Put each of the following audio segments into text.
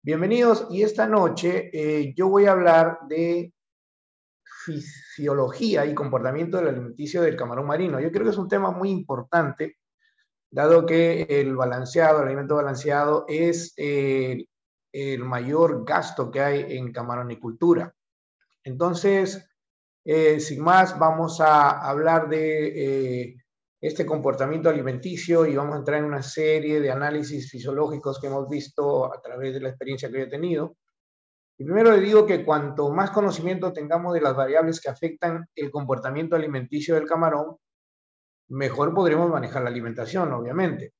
Bienvenidos y esta noche yo voy a hablar de fisiología y comportamiento del alimenticio del camarón marino. Yo creo que es un tema muy importante, dado que el alimento balanceado es el mayor gasto que hay en camaronicultura. Entonces, sin más, vamos a hablar de este comportamiento alimenticio y vamos a entrar en una serie de análisis fisiológicos que hemos visto a través de la experiencia que yo he tenido. Y primero le digo que cuanto más conocimiento tengamos de las variables que afectan el comportamiento alimenticio del camarón, mejor podremos manejar la alimentación, obviamente.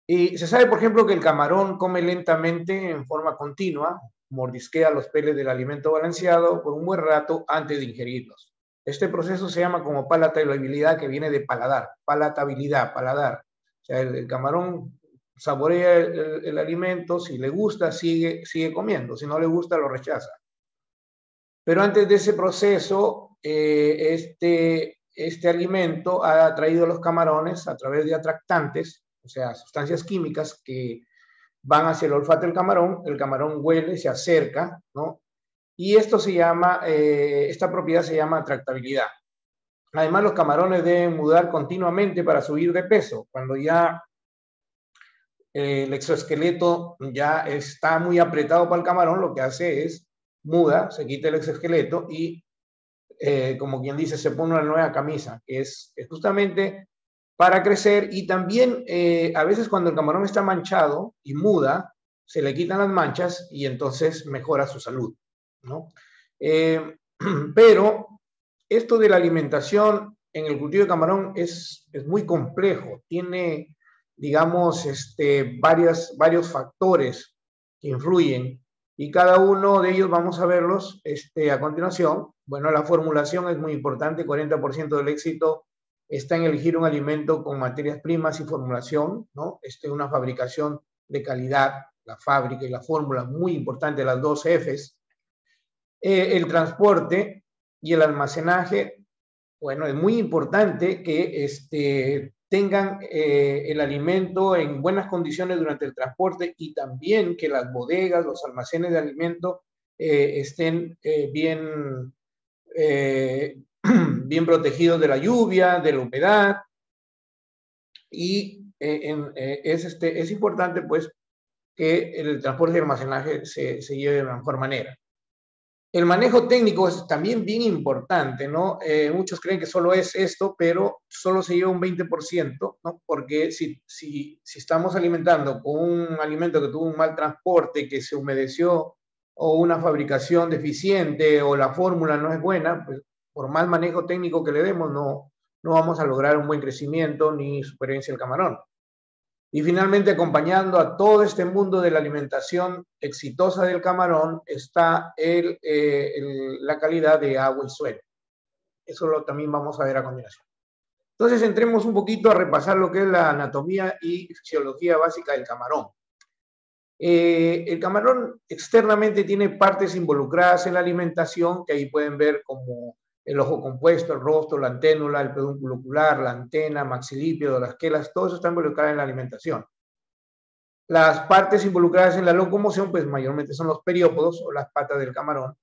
Y se sabe, por ejemplo, que el camarón come lentamente en forma continua, mordisquea los peles del alimento balanceado por un buen rato antes de ingerirlos. Este proceso se llama como palatabilidad, que viene de paladar, palatabilidad, paladar. O sea, el camarón saborea el alimento, si le gusta, sigue comiendo, si no le gusta, lo rechaza. Pero antes de ese proceso, este alimento ha atraído a los camarones a través de atractantes, o sea, sustancias químicas que van hacia el olfato del camarón huele, se acerca, ¿no? Y esto se llama, esta propiedad se llama atractabilidad. Además, los camarones deben mudar continuamente para subir de peso. Cuando ya el exoesqueleto ya está muy apretado para el camarón, lo que hace es muda, se quita el exoesqueleto y, como quien dice, se pone una nueva camisa, que es justamente para crecer. Y también a veces cuando el camarón está manchado y muda, se le quitan las manchas y entonces mejora su salud, ¿no? Pero esto de la alimentación en el cultivo de camarón es muy complejo, tiene, digamos, varios factores que influyen y cada uno de ellos vamos a verlos a continuación. Bueno, la formulación es muy importante, 40% del éxito está en elegir un alimento con materias primas y formulación, ¿no? Una fabricación de calidad, la fábrica y la fórmula, muy importante, las dos Fs. El transporte y el almacenaje, bueno, es muy importante que tengan el alimento en buenas condiciones durante el transporte y también que las bodegas, los almacenes de alimento estén eh, bien protegidos de la lluvia, de la humedad. Y es importante, pues, que el transporte y almacenaje se lleve de la mejor manera. El manejo técnico es también bien importante, ¿no? Muchos creen que solo es esto, pero solo se lleva un 20%, ¿no? Porque si estamos alimentando con un alimento que tuvo un mal transporte, que se humedeció, o una fabricación deficiente, o la fórmula no es buena, pues por mal manejo técnico que le demos, no vamos a lograr un buen crecimiento ni supervivencia del camarón. Y finalmente, acompañando a todo este mundo de la alimentación exitosa del camarón, está la calidad de agua y suelo. Eso también vamos a ver a continuación. Entonces, entremos un poquito a repasar lo que es la anatomía y fisiología básica del camarón. El camarón externamente tiene partes involucradas en la alimentación, que ahí pueden ver como el ojo compuesto, el rostro, la anténula, el pedúnculo ocular, la antena, maxilípedo, las quelas, todo eso está involucrado en la alimentación. Las partes involucradas en la locomoción, pues mayormente son los periópodos o las patas del camarón.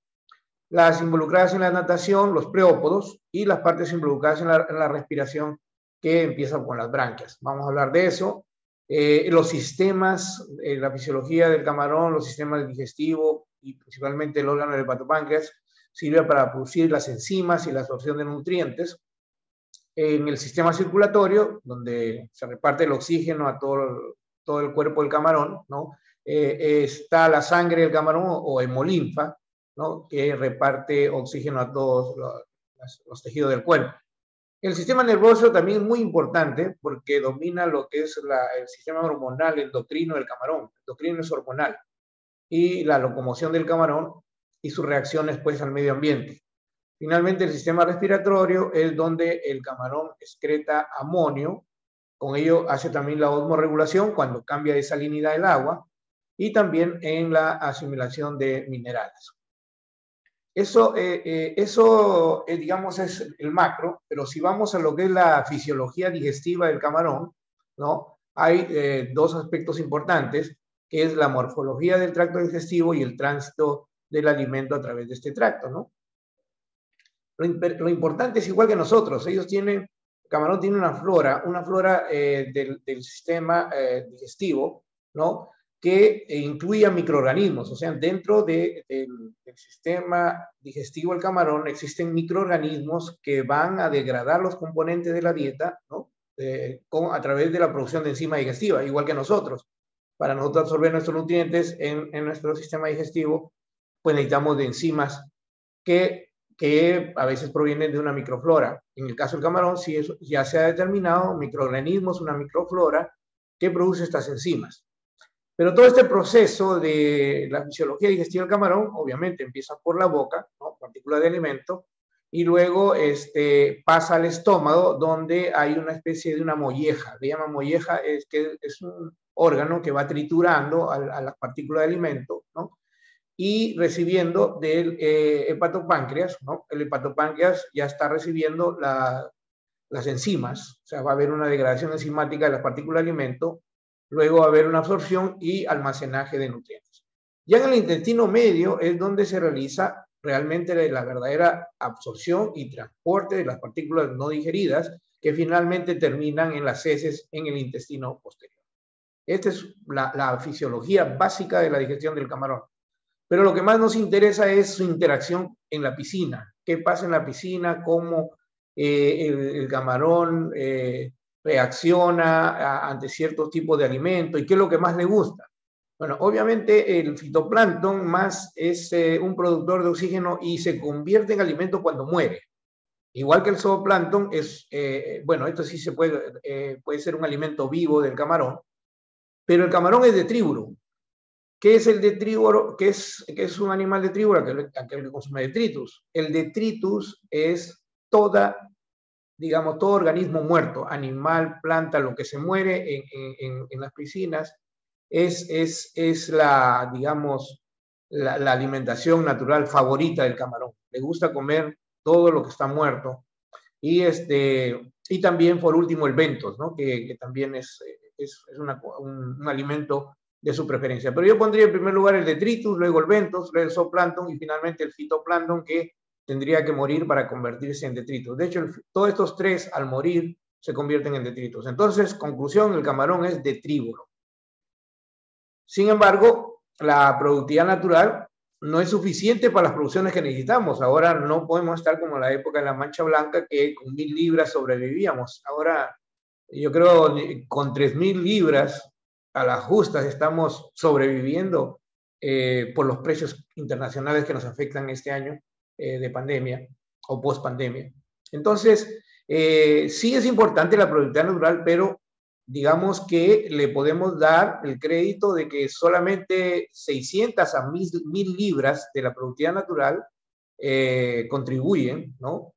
Las involucradas en la natación, los preópodos, y las partes involucradas en la respiración, que empiezan con las branquias. Vamos a hablar de eso. Los sistemas, la fisiología del camarón, los sistemas digestivos y principalmente el órgano del hepatopáncreas, sirve para producir las enzimas y la absorción de nutrientes. En el sistema circulatorio, donde se reparte el oxígeno a todo el cuerpo del camarón, ¿no? Está la sangre del camarón o hemolinfa, ¿no? Que reparte oxígeno a todos los tejidos del cuerpo. El sistema nervioso también es muy importante porque domina lo que es el sistema hormonal endocrino del camarón. El endocrino es hormonal. Y la locomoción del camarón y sus reacciones, pues, al medio ambiente. Finalmente, el sistema respiratorio es donde el camarón excreta amonio. Con ello hace también la osmorregulación cuando cambia de salinidad el agua y también en la asimilación de minerales. Eso, digamos, es el macro, pero si vamos a lo que es la fisiología digestiva del camarón, ¿no? Hay dos aspectos importantes. que es la morfología del tracto digestivo y el tránsito del alimento a través de este tracto, ¿no? Lo importante es igual que nosotros, ellos tienen, el camarón tiene una flora del sistema digestivo, ¿no? Que incluye a microorganismos, o sea, dentro del sistema digestivo del camarón existen microorganismos que van a degradar los componentes de la dieta, ¿no? A través de la producción de enzima digestiva, igual que nosotros. Para nosotros absorber nuestros nutrientes en nuestro sistema digestivo, pues necesitamos de enzimas que a veces provienen de una microflora. En el caso del camarón, sí, eso ya se ha determinado, microorganismos, una microflora que produce estas enzimas. Pero todo este proceso de la fisiología digestiva del camarón, obviamente empieza por la boca, ¿no? Partículas de alimento, y luego pasa al estómago, donde hay una especie de una molleja. Le llaman molleja, que es un órgano que va triturando a las partículas de alimento, ¿no? Y recibiendo del hepatopáncreas, ¿no? El hepatopáncreas ya está recibiendo las enzimas, o sea, va a haber una degradación enzimática de las partículas de alimento, luego va a haber una absorción y almacenaje de nutrientes. Ya en el intestino medio es donde se realiza realmente la verdadera absorción y transporte de las partículas no digeridas que finalmente terminan en las heces en el intestino posterior. Esta es la fisiología básica de la digestión del camarón. Pero lo que más nos interesa es su interacción en la piscina. ¿Qué pasa en la piscina? ¿Cómo el camarón reacciona ante ciertos tipos de alimentos? ¿Y qué es lo que más le gusta? Bueno, obviamente el fitoplancton más es un productor de oxígeno y se convierte en alimento cuando muere. Igual que el zooplancton, bueno, esto sí puede ser un alimento vivo del camarón, pero el camarón es detríbulo. ¿Qué es el detríboro? ¿Qué es un animal detríboro? Aquel que consume detritus. El detritus es digamos, todo organismo muerto, animal, planta, lo que se muere en las piscinas, es la, digamos, la alimentación natural favorita del camarón. Le gusta comer todo lo que está muerto. Y también, por último, el bentos, ¿no? Que también es un alimento de su preferencia. Pero yo pondría en primer lugar el detritus, luego el bentos, luego el zooplancton y finalmente el fitoplancton, que tendría que morir para convertirse en detritus. De hecho, todos estos tres al morir se convierten en detritus. Entonces, conclusión, el camarón es detríboro. Sin embargo, la productividad natural no es suficiente para las producciones que necesitamos. Ahora no podemos estar como en la época de la Mancha Blanca, que con 1000 libras sobrevivíamos. Ahora, yo creo, con 3000 libras a las justas estamos sobreviviendo por los precios internacionales que nos afectan este año de pandemia o post-pandemia. Entonces, sí es importante la productividad natural, pero digamos que le podemos dar el crédito de que solamente 600 a 1000 libras de la productividad natural contribuyen, ¿no?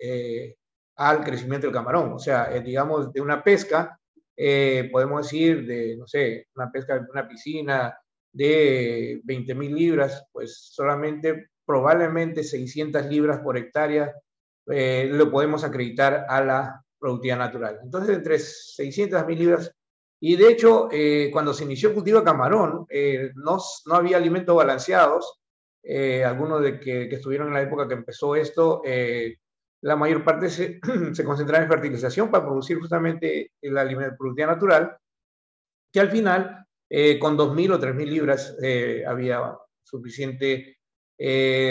Al crecimiento del camarón. O sea, digamos, de una pesca, podemos decir, no sé, una pesca de una piscina de 20.000 libras, pues solamente probablemente 600 libras por hectárea lo podemos acreditar a la productividad natural. Entonces, entre 600 a 1000 libras. Y de hecho, cuando se inició el cultivo de camarón, no había alimentos balanceados. Algunos que estuvieron en la época que empezó esto, la mayor parte se concentraba en fertilización para producir justamente el alimento, productividad natural, que al final, con 2000 o 3000 libras, había suficiente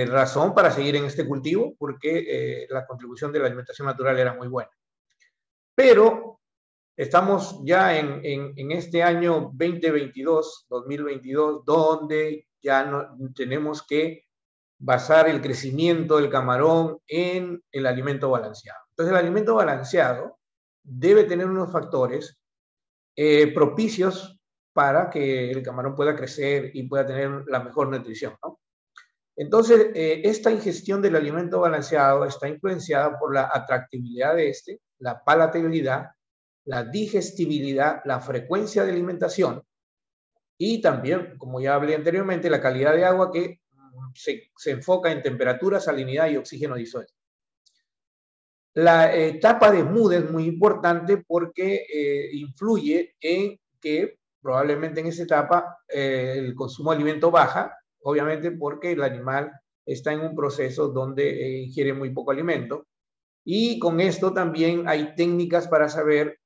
razón para seguir en este cultivo, porque la contribución de la alimentación natural era muy buena. Pero estamos ya en este año 2022, donde ya no, tenemos que basar el crecimiento del camarón en el alimento balanceado. Entonces, el alimento balanceado debe tener unos factores propicios para que el camarón pueda crecer y pueda tener la mejor nutrición, ¿no? Entonces, esta ingestión del alimento balanceado está influenciada por la atractividad de la palatabilidad, la digestibilidad, la frecuencia de alimentación y también, como ya hablé anteriormente, la calidad de agua que se enfoca en temperatura, salinidad y oxígeno disuelto. La etapa de muda es muy importante porque influye en que probablemente en esta etapa el consumo de alimento baja, obviamente porque el animal está en un proceso donde ingiere muy poco alimento. Y con esto también hay técnicas para saber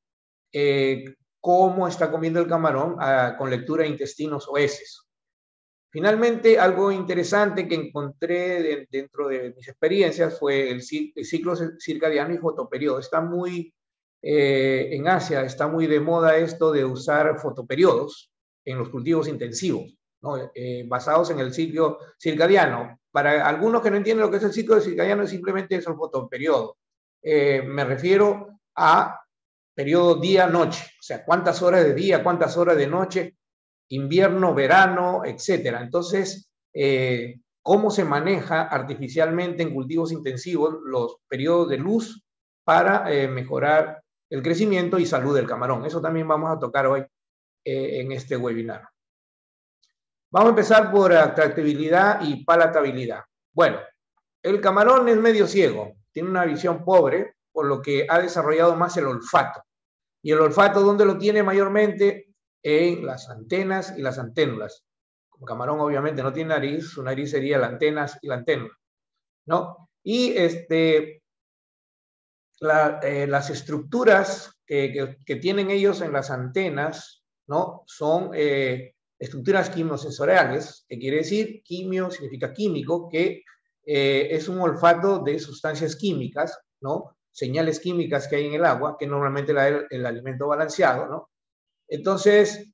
cómo está comiendo el camarón con lectura de intestinos o heces. Finalmente, algo interesante que encontré dentro de mis experiencias fue el ciclo circadiano y fotoperiodo. Está muy, en Asia está muy de moda esto de usar fotoperiodos en los cultivos intensivos, ¿no? Basados en el ciclo circadiano. Para algunos que no entienden lo que es el ciclo circadiano, es simplemente eso, el fotoperiodo. Me refiero a periodo día-noche, o sea, cuántas horas de día, cuántas horas de noche, invierno, verano, etcétera. Entonces, cómo se maneja artificialmente en cultivos intensivos los periodos de luz para mejorar el crecimiento y salud del camarón. Eso también vamos a tocar hoy en este webinar. Vamos a empezar por atractibilidad y palatabilidad. Bueno, el camarón es medio ciego, tiene una visión pobre, por lo que ha desarrollado más el olfato. ¿Y el olfato dónde lo tiene mayormente? En las antenas y las anténulas. Como camarón obviamente no tiene nariz, su nariz sería las antenas y la anténula, ¿no? Y las estructuras que tienen ellos en las antenas, ¿no? Son estructuras quimiosensoriales, que quiere decir, quimio significa químico, que es un olfato de sustancias químicas, ¿no? Señales químicas que hay en el agua, que normalmente da el alimento balanceado, ¿no? Entonces,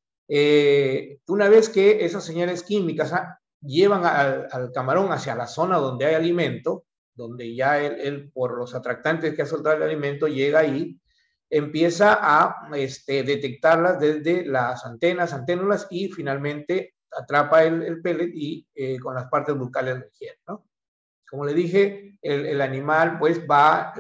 una vez que esas señales químicas llevan al camarón hacia la zona donde hay alimento, donde ya él, por los atractantes que ha soltado el alimento, llega ahí, empieza a detectarlas desde las antenas, anténulas, y finalmente atrapa el pellet y con las partes bucales lo ingiere, ¿no? Como le dije, el animal pues va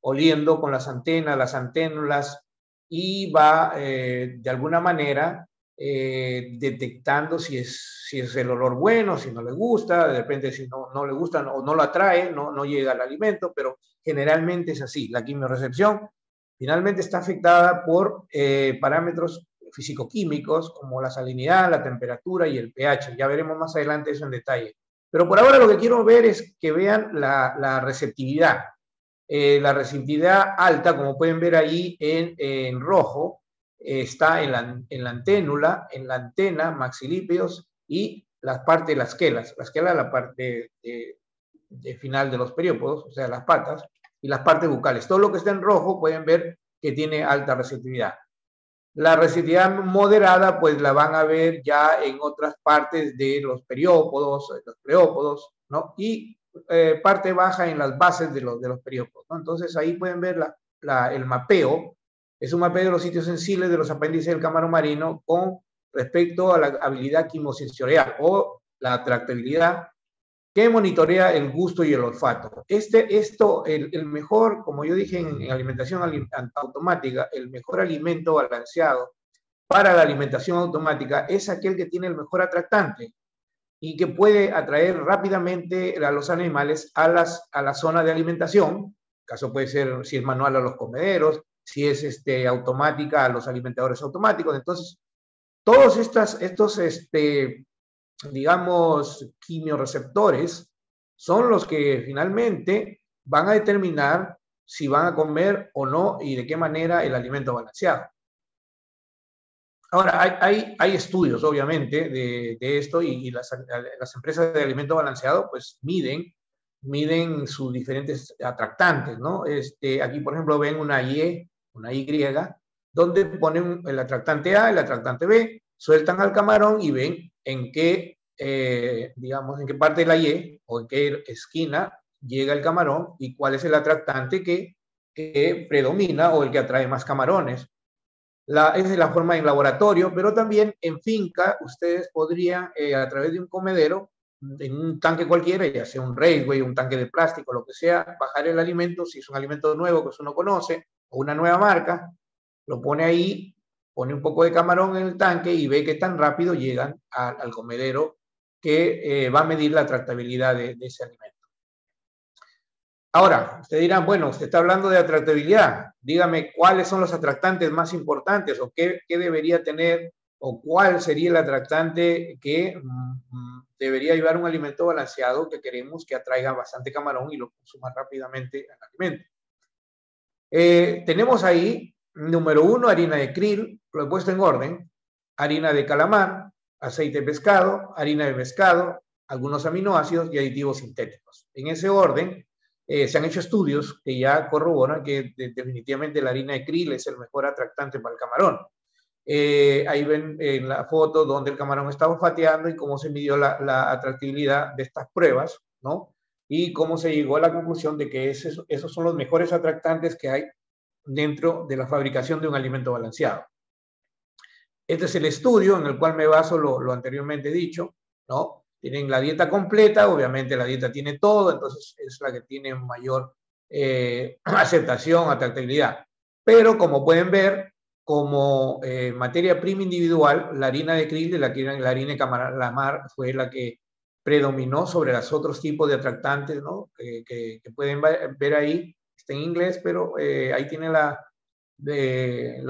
oliendo con las antenas, las anténulas, y va de alguna manera detectando si es el olor bueno, si no le gusta, de repente si no le gusta o no lo atrae, no llega al alimento, pero generalmente es así. La quimiorrecepción finalmente está afectada por parámetros físico-químicos como la salinidad, la temperatura y el pH. Ya veremos más adelante eso en detalle. Pero por ahora lo que quiero ver es que vean la receptividad. La receptividad alta, como pueden ver ahí en rojo, está en la anténula, en la antena, maxilípedos y la parte de las quelas. La esquela es la parte de final de los periópodos, o sea, las patas, y las partes bucales. Todo lo que está en rojo pueden ver que tiene alta receptividad. La receptividad moderada, pues la van a ver ya en otras partes de los periópodos, los pleópodos, ¿no? Y parte baja en las bases de los periópodos, ¿no? Entonces ahí pueden ver el mapeo. Es un mapeo de los sitios sensibles de los apéndices del camarón marino con respecto a la habilidad quimosensorial o la atractibilidad, que monitorea el gusto y el olfato. El mejor, como yo dije en alimentación automática, el mejor alimento balanceado para la alimentación automática es aquel que tiene el mejor atractante y que puede atraer rápidamente a los animales a la zona de alimentación. Caso puede ser, si es manual, a los comederos, si es automática, a los alimentadores automáticos. Entonces, todos estos digamos, quimioreceptores, son los que finalmente van a determinar si van a comer o no y de qué manera el alimento balanceado. Ahora, hay estudios, obviamente, de esto, y las empresas de alimento balanceado, pues, miden sus diferentes atractantes, ¿no? Aquí, por ejemplo, ven una Y, donde ponen el atractante A, el atractante B, sueltan al camarón y ven en qué, digamos, en qué parte de la Y o en qué esquina llega el camarón y cuál es el atractante que predomina o el que atrae más camarones. Esa es la forma en laboratorio, pero también en finca ustedes podrían, a través de un comedero, en un tanque cualquiera, ya sea un Raceway, un tanque de plástico, lo que sea, bajar el alimento, si es un alimento nuevo que uno conoce, o una nueva marca, lo pone ahí, pone un poco de camarón en el tanque y ve que tan rápido llegan al comedero que va a medir la tratabilidad de ese alimento. Ahora, ustedes dirán, bueno, usted está hablando de atractividad, dígame cuáles son los atractantes más importantes o qué debería tener o cuál sería el atractante que debería llevar un alimento balanceado que queremos que atraiga bastante camarón y lo consuma rápidamente al alimento. Tenemos ahí, número 1, harina de krill, lo he puesto en orden, harina de calamar, aceite de pescado, harina de pescado, algunos aminoácidos y aditivos sintéticos. En ese orden, se han hecho estudios que ya corroboran que definitivamente la harina de krill es el mejor atractante para el camarón. Ahí ven en la foto donde el camarón está olfateando y cómo se midió la atractividad de estas pruebas, ¿no? Y cómo se llegó a la conclusión de que esos son los mejores atractantes que hay dentro de la fabricación de un alimento balanceado. Este es el estudio en el cual me baso lo anteriormente dicho, ¿no? Tienen la dieta completa, obviamente la dieta tiene todo, entonces es la que tiene mayor aceptación, atractividad. Pero como pueden ver, como materia prima individual, la harina de krill y la harina de calamar fue la que predominó sobre los otros tipos de atractantes, ¿no? Que pueden ver ahí, está en inglés, pero ahí tiene la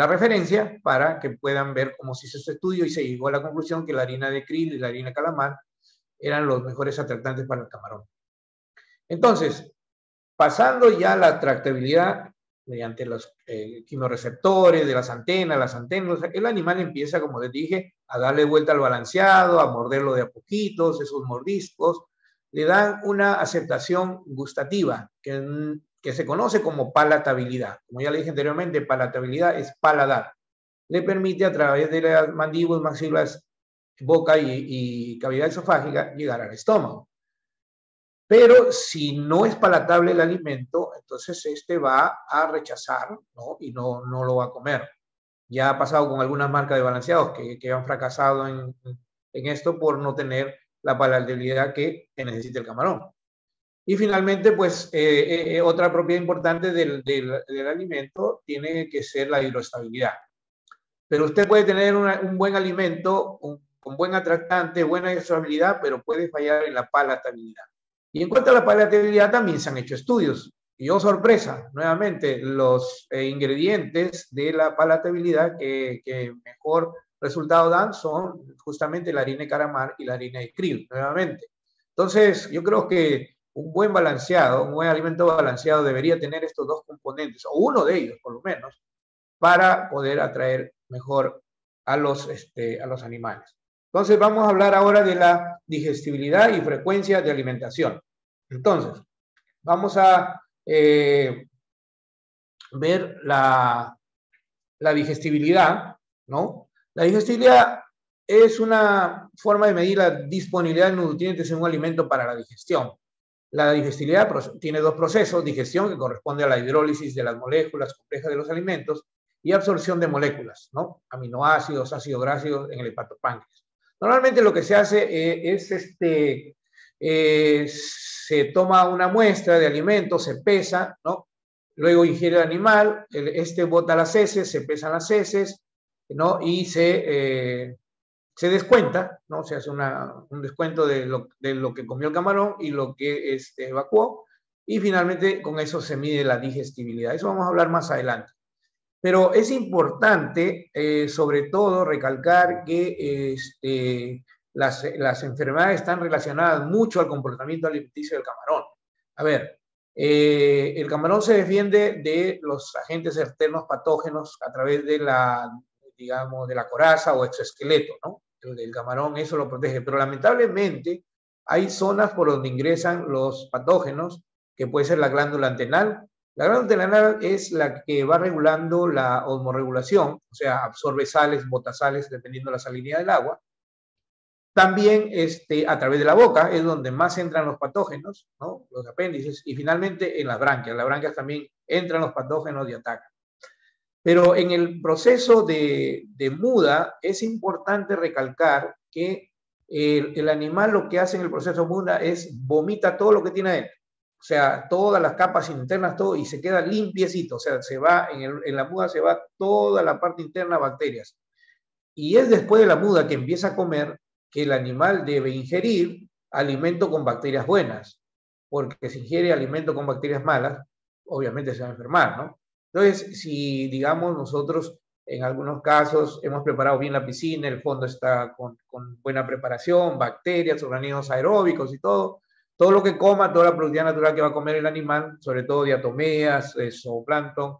referencia para que puedan ver cómo se hizo este estudio y se llegó a la conclusión que la harina de krill y la harina de calamar eran los mejores atractantes para el camarón. Entonces, pasando ya a la atractividad mediante los quimioreceptores de las antenas, el animal empieza, como les dije, a darle vuelta al balanceado, a morderlo de a poquitos, esos mordiscos, le dan una aceptación gustativa que se conoce como palatabilidad. Como ya le dije anteriormente, palatabilidad es paladar. Le permite a través de las mandíbulas, maxilas, boca y cavidad esofágica llegar al estómago. Pero si no es palatable el alimento, entonces este va a rechazar, ¿no? Y no lo va a comer. Ya ha pasado con algunas marcas de balanceados que han fracasado en esto por no tener la palatabilidad que necesita el camarón. Y finalmente, pues, otra propiedad importante del alimento tiene que ser la hidroestabilidad. Pero usted puede tener un buen alimento, con buen atractante, buena hidroestabilidad, pero puede fallar en la palatabilidad. Y en cuanto a la palatabilidad, también se han hecho estudios. Y oh, sorpresa, nuevamente, los ingredientes de la palatabilidad que mejor resultado dan son justamente la harina de calamar y la harina de krill, nuevamente. Entonces, yo creo que un buen balanceado, un buen alimento balanceado debería tener estos dos componentes, o uno de ellos por lo menos, para poder atraer mejor a los animales. Entonces vamos a hablar ahora de la digestibilidad y frecuencia de alimentación. Entonces, vamos a ver la digestibilidad, ¿no? La digestibilidad es una forma de medir la disponibilidad de nutrientes en un alimento para la digestión. La digestibilidad tiene dos procesos: digestión, que corresponde a la hidrólisis de las moléculas complejas de los alimentos, y absorción de moléculas, ¿no? Aminoácidos, ácidos grasos en el hepatopáncreas. Normalmente lo que se hace es se toma una muestra de alimento, se pesa, ¿no? Luego ingiere el animal, bota las heces, se pesan las heces, ¿no? Y se descuenta, ¿no? Se hace un descuento de lo que comió el camarón y lo que evacuó, y finalmente con eso se mide la digestibilidad. Eso vamos a hablar más adelante. Pero es importante, sobre todo, recalcar que las enfermedades están relacionadas mucho al comportamiento alimenticio del camarón. A ver, el camarón se defiende de los agentes externos patógenos a través de digamos, de la coraza o exoesqueleto, ¿no? El camarón eso lo protege, pero lamentablemente hay zonas por donde ingresan los patógenos, que puede ser la glándula antennal. La glándula antennal es la que va regulando la osmorregulación, o sea, absorbe sales, bota sales, dependiendo de la salinidad del agua. También a través de la boca es donde más entran los patógenos, ¿no? Los apéndices, y finalmente en las branquias. Las branquias también entran los patógenos y atacan. Pero en el proceso de muda es importante recalcar que el animal lo que hace en el proceso de muda es vomita todo lo que tiene adentro. O sea, todas las capas internas, todo, y se queda limpiecito. O sea, se va, en la muda se va toda la parte interna, bacterias. Y es después de la muda que empieza a comer que el animal debe ingerir alimento con bacterias buenas. porque si ingiere alimento con bacterias malas, obviamente se va a enfermar, ¿no? Entonces, si, digamos, nosotros en algunos casos hemos preparado bien la piscina, el fondo está con buena preparación, bacterias, organismos aeróbicos y todo lo que coma, toda la productividad natural que va a comer el animal, sobre todo diatomeas, zooplancton,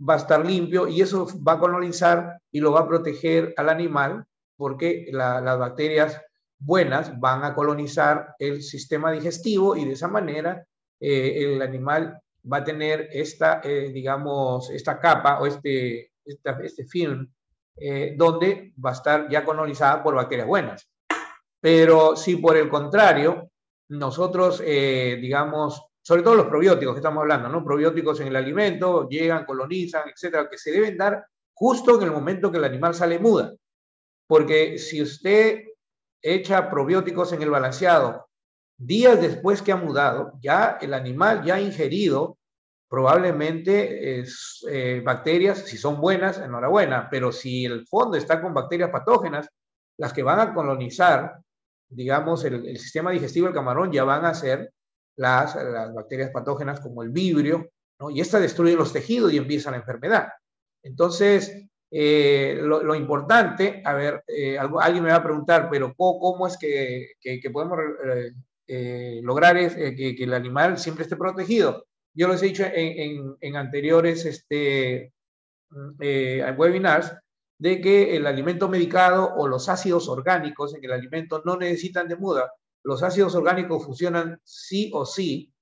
va a estar limpio y eso va a colonizar y lo va a proteger al animal porque las bacterias buenas van a colonizar el sistema digestivo y de esa manera el animal va a tener esta, digamos, esta capa o este film donde va a estar ya colonizada por bacterias buenas. Pero si por el contrario, nosotros, digamos, sobre todo los probióticos que estamos hablando, ¿no? Probióticos en el alimento, llegan, colonizan, etcétera, que se deben dar justo en el momento que el animal sale muda. Porque si usted echa probióticos en el balanceado días después que ha mudado, ya el animal ya ha ingerido probablemente bacterias, si son buenas, enhorabuena, pero si el fondo está con bacterias patógenas, las que van a colonizar, digamos, el sistema digestivo del camarón ya van a ser las bacterias patógenas como el vibrio, ¿no? Y estas destruyen los tejidos y empieza la enfermedad. Entonces, lo importante, a ver, alguien me va a preguntar, pero ¿cómo es que podemos lograr que el animal siempre esté protegido? Yo les he dicho en anteriores webinars de que el alimento medicado o los ácidos orgánicos en el alimento no necesitan de muda. Los ácidos orgánicos funcionan sí o sí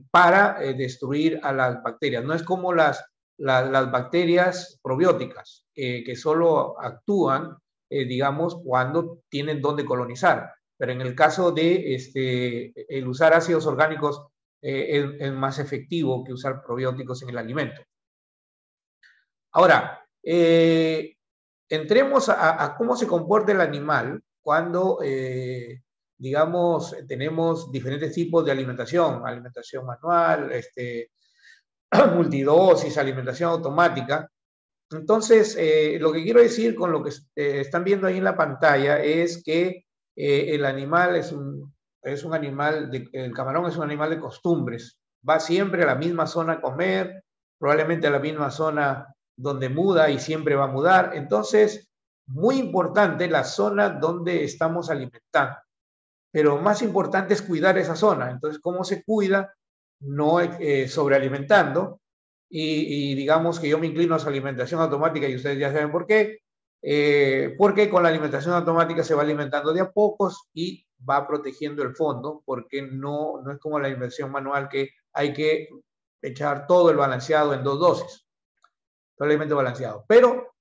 para destruir a las bacterias. No es como las bacterias probióticas que solo actúan, digamos, cuando tienen donde colonizar. Pero en el caso de el usar ácidos orgánicos es más efectivo que usar probióticos en el alimento. Ahora, entremos a cómo se comporta el animal cuando, digamos, tenemos diferentes tipos de alimentación manual, multidosis, alimentación automática. Entonces, lo que quiero decir con lo que están viendo ahí en la pantalla es que el animal es un animal, el camarón es un animal de costumbres. Va siempre a la misma zona a comer, probablemente a la misma zona donde muda y siempre va a mudar. Entonces, muy importante la zona donde estamos alimentando. Pero más importante es cuidar esa zona. Entonces, ¿cómo se cuida? No sobrealimentando. Y digamos que yo me inclino a su alimentación automática y ustedes ya saben por qué. Porque con la alimentación automática se va alimentando de a pocos y va protegiendo el fondo, porque no es como la alimentación manual que hay que echar todo el balanceado en 2 dosis, todo el alimento balanceado. Pero,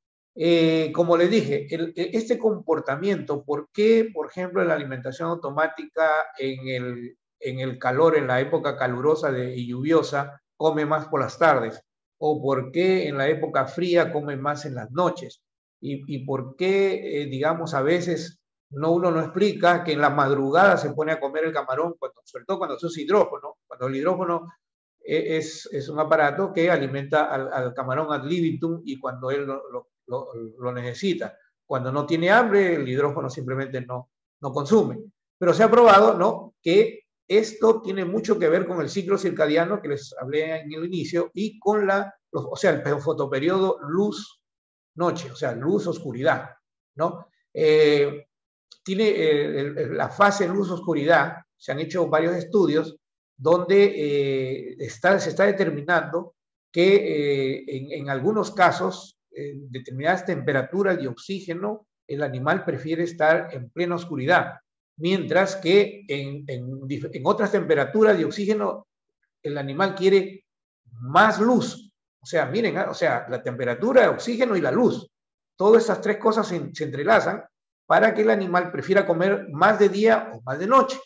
como les dije, este comportamiento, ¿por qué, por ejemplo, en la alimentación automática en el calor, en la época calurosa y lluviosa, come más por las tardes? ¿O por qué en la época fría come más en las noches? ¿Y por qué, digamos, a veces uno no explica que en la madrugada se pone a comer el camarón, sobre todo cuando se usa hidrógeno, cuando el hidrógeno es un aparato que alimenta al camarón ad libitum y cuando él lo necesita. Cuando no tiene hambre, el hidrógeno simplemente no consume. Pero se ha probado, ¿no?, que esto tiene mucho que ver con el ciclo circadiano que les hablé en el inicio y con o sea, el fotoperiodo luz-noche, o sea, luz-oscuridad, ¿no? Tiene la fase luz-oscuridad, se han hecho varios estudios donde se está determinando que en algunos casos, determinadas temperaturas de oxígeno, el animal prefiere estar en plena oscuridad, mientras que en otras temperaturas de oxígeno el animal quiere más luz. O sea, miren, o sea, la temperatura, el oxígeno y la luz. Todas estas 3 cosas se entrelazan para que el animal prefiera comer más de día o más de noche,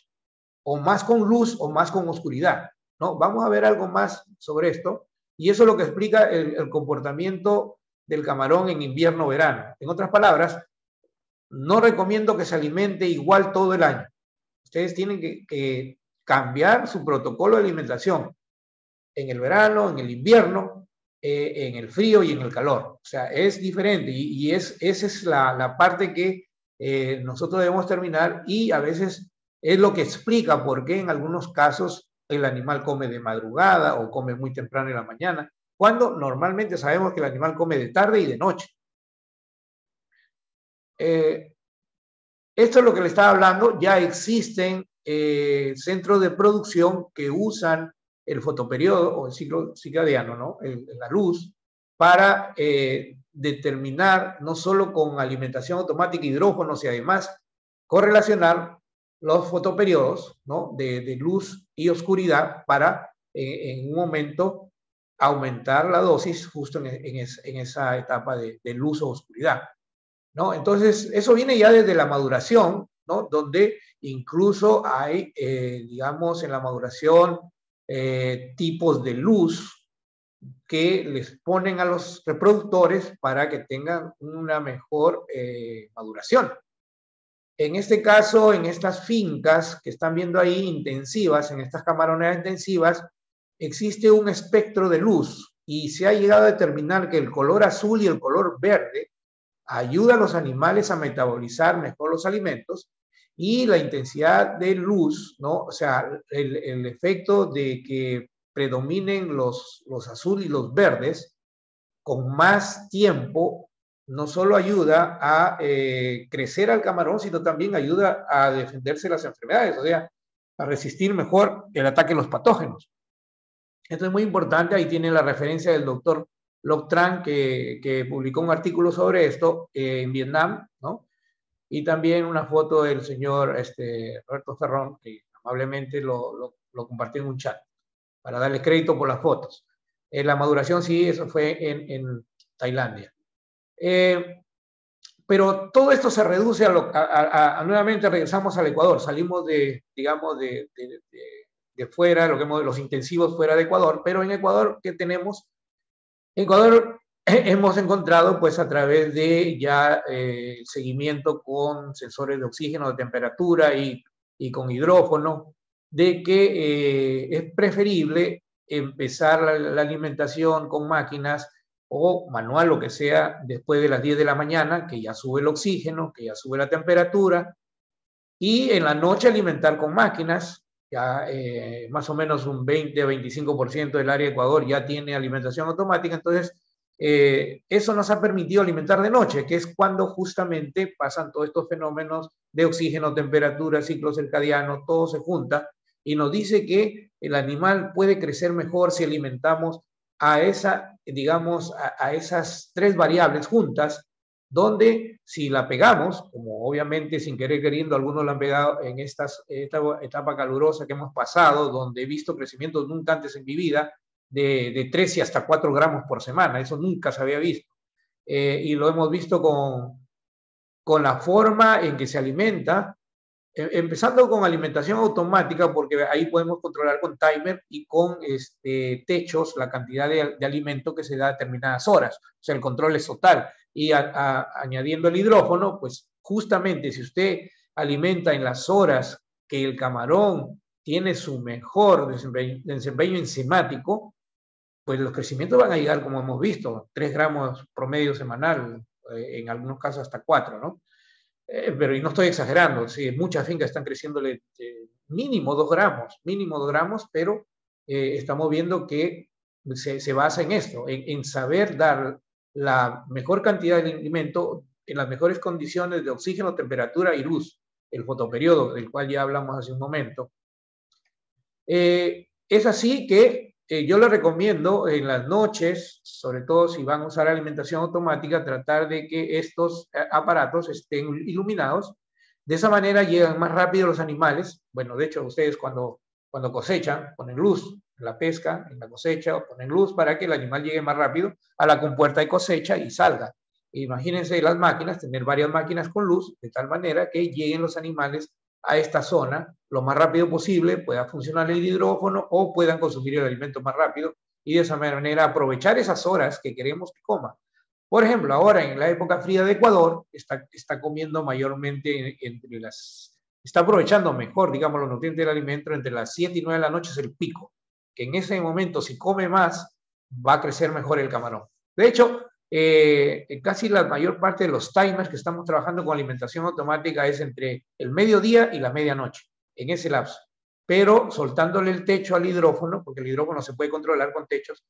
o más con luz o más con oscuridad, ¿no? Vamos a ver algo más sobre esto, y eso es lo que explica el comportamiento del camarón en invierno-verano. En otras palabras, no recomiendo que se alimente igual todo el año. Ustedes tienen que cambiar su protocolo de alimentación en el verano, en el invierno, en el frío y en el calor. O sea, es diferente y esa es la parte que nosotros debemos terminar, y a veces Es lo que explica por qué en algunos casos el animal come de madrugada o come muy temprano en la mañana, cuando normalmente sabemos que el animal come de tarde y de noche. Esto es lo que le estaba hablando. Ya existen centros de producción que usan el fotoperiodo o el ciclo circadiano, ¿no? La luz, para determinar no solo con alimentación automática, hidrógenos y además correlacionar los fotoperiodos, ¿no? de luz y oscuridad para en un momento aumentar la dosis justo en esa etapa de luz o oscuridad, ¿no? Entonces, eso viene ya desde la maduración, ¿no? Donde incluso hay, digamos, en la maduración tipos de luz que les ponen a los reproductores para que tengan una mejor maduración. En este caso, en estas fincas que están viendo ahí intensivas, en estas camaroneras intensivas, existe un espectro de luz y se ha llegado a determinar que el color azul y el color verde ayuda a los animales a metabolizar mejor los alimentos y la intensidad de luz, ¿no? O sea, el efecto de que predominen los azules y los verdes con más tiempo no solo ayuda a crecer al camarón, sino también ayuda a defenderse de las enfermedades, o sea, a resistir mejor el ataque de los patógenos. Esto es muy importante, ahí tiene la referencia del doctor Loc Tran, que publicó un artículo sobre esto en Vietnam, ¿no? Y también una foto del señor Roberto Ferrón, que amablemente lo compartió en un chat, para darle crédito por las fotos. La maduración sí, eso fue en Tailandia. Pero todo esto se reduce nuevamente regresamos al Ecuador, salimos digamos, de fuera, lo que hemos, los intensivos fuera de Ecuador, pero en Ecuador, ¿qué tenemos? En Ecuador hemos encontrado, pues a través de ya seguimiento con sensores de oxígeno, de temperatura y con hidrófono, de que es preferible empezar la alimentación con máquinas o manual, lo que sea, después de las 10 de la mañana, que ya sube el oxígeno, que ya sube la temperatura, y en la noche alimentar con máquinas. Ya más o menos un 20-25% del área de Ecuador ya tiene alimentación automática, entonces eso nos ha permitido alimentar de noche, que es cuando justamente pasan todos estos fenómenos de oxígeno, temperatura, ciclo circadiano, todo se junta y nos dice que el animal puede crecer mejor si alimentamos a digamos, a esas tres variables juntas, donde si la pegamos, como obviamente sin querer queriendo algunos la han pegado en esta etapa calurosa que hemos pasado, donde he visto crecimientos nunca antes en mi vida, de 13 hasta 4 gramos por semana, eso nunca se había visto. Y lo hemos visto con la forma en que se alimenta, empezando con alimentación automática, porque ahí podemos controlar con timer y con techos la cantidad de alimento que se da a determinadas horas. O sea, el control es total. Y añadiendo el hidrófono, pues justamente si usted alimenta en las horas que el camarón tiene su mejor desempeño enzimático, pues los crecimientos van a llegar, como hemos visto, 3 gramos promedio semanal, en algunos casos hasta 4, ¿no? Pero y no estoy exagerando, sí, muchas fincas están creciéndole mínimo 2 gramos, pero estamos viendo que se basa en esto, en saber dar la mejor cantidad de alimento en las mejores condiciones de oxígeno, temperatura y luz, el fotoperiodo del cual ya hablamos hace un momento. Es así que yo les recomiendo en las noches, sobre todo si van a usar alimentación automática, tratar de que estos aparatos estén iluminados. De esa manera llegan más rápido los animales. Bueno, de hecho, ustedes cuando cosechan, ponen luz en la pesca, en la cosecha, ponen luz para que el animal llegue más rápido a la compuerta de cosecha y salga. Imagínense las máquinas, tener varias máquinas con luz, de tal manera que lleguen los animales a esta zona lo más rápido posible, pueda funcionar el hidrófono o puedan consumir el alimento más rápido y de esa manera aprovechar esas horas que queremos que coma. Por ejemplo, ahora en la época fría de Ecuador, está comiendo mayormente está aprovechando mejor, digamos, los nutrientes del alimento entre las 7 y 9 de la noche, es el pico, que en ese momento si come más, va a crecer mejor el camarón. De hecho, casi la mayor parte de los timers que estamos trabajando con alimentación automática es entre el mediodía y la medianoche. en ese lapso, pero soltándole el techo al hidrófono, porque el hidrófono se puede controlar con techos,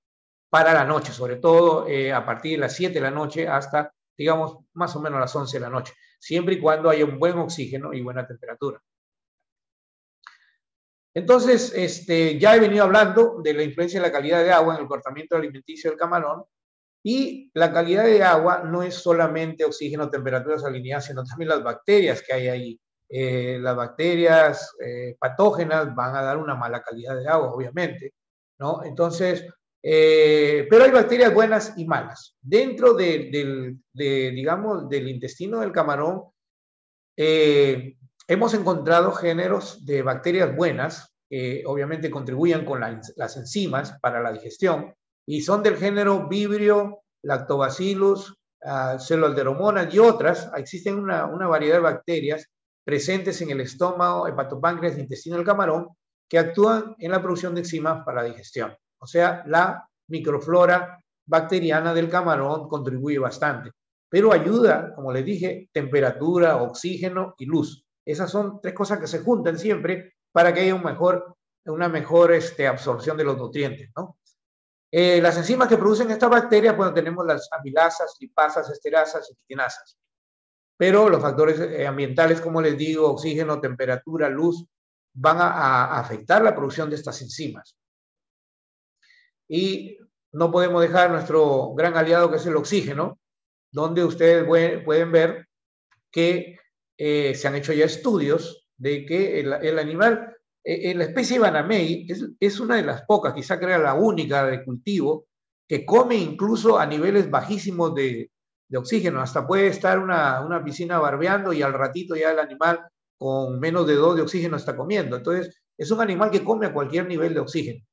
para la noche, sobre todo a partir de las 7 de la noche hasta, digamos, más o menos las 11 de la noche, siempre y cuando haya un buen oxígeno y buena temperatura. Entonces, ya he venido hablando de la influencia de la calidad de agua en el comportamiento alimenticio del camarón, y la calidad de agua no es solamente oxígeno, temperatura, salinidad, sino también las bacterias que hay ahí. Las bacterias patógenas van a dar una mala calidad de agua, obviamente, ¿no? Entonces, pero hay bacterias buenas y malas. Dentro digamos, del intestino del camarón, hemos encontrado géneros de bacterias buenas que obviamente contribuyen con las enzimas para la digestión y son del género Vibrio, Lactobacillus, Celoalderomonas y otras. Existen una variedad de bacterias presentes en el estómago, hepatopáncreas e intestino del camarón que actúan en la producción de enzimas para la digestión. O sea, la microflora bacteriana del camarón contribuye bastante, pero ayuda, como les dije, temperatura, oxígeno y luz. Esas son tres cosas que se juntan siempre para que haya una mejor absorción de los nutrientes, ¿no? Las enzimas que producen estas bacterias, bueno, tenemos las amilasas, lipasas, esterasas y quitinasas. Pero los factores ambientales, como les digo, oxígeno, temperatura, luz, van a afectar la producción de estas enzimas. Y no podemos dejar nuestro gran aliado, que es el oxígeno, donde ustedes pueden ver que se han hecho ya estudios de que el animal, la especie Banamey es una de las pocas, quizá que era la única de cultivo, que come incluso a niveles bajísimos de oxígeno. Hasta puede estar una piscina barbeando y al ratito ya el animal con menos de 2 de oxígeno está comiendo. Entonces, es un animal que come a cualquier nivel de oxígeno.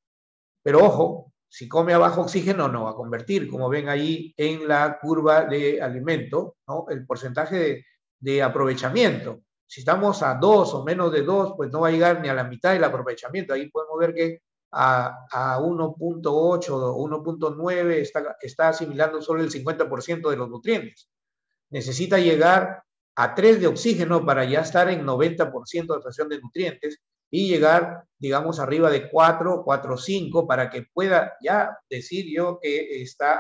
Pero ojo, si come a bajo oxígeno no va a convertir, como ven ahí en la curva de alimento, ¿no? El porcentaje de aprovechamiento. Si estamos a 2 o menos de 2, pues no va a llegar ni a la mitad del aprovechamiento. Ahí podemos ver que a 1.8 o 1.9 está asimilando solo el 50% de los nutrientes. Necesita llegar a 3 de oxígeno para ya estar en 90% de absorción de nutrientes y llegar, digamos, arriba de 4, 4, 5, para que pueda ya decir yo que está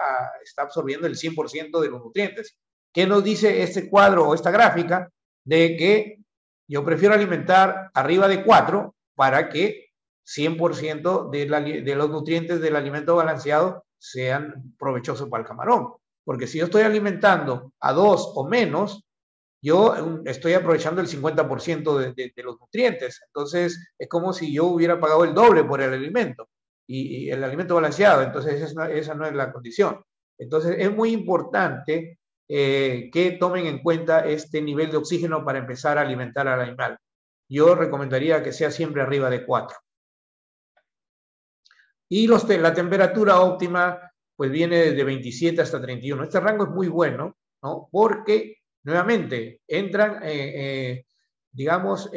absorbiendo el 100% de los nutrientes. ¿Qué nos dice este cuadro o esta gráfica? De que yo prefiero alimentar arriba de 4 para que 100% de los nutrientes del alimento balanceado sean provechosos para el camarón. Porque si yo estoy alimentando a 2 o menos, yo estoy aprovechando el 50% de los nutrientes. Entonces, es como si yo hubiera pagado el doble por el alimento y el alimento balanceado. Entonces, esa no es la condición. Entonces, es muy importante que tomen en cuenta este nivel de oxígeno para empezar a alimentar al animal. Yo recomendaría que sea siempre arriba de 4. Y la temperatura óptima, pues viene desde 27 hasta 31. Este rango es muy bueno, ¿no? Porque nuevamente entran, digamos,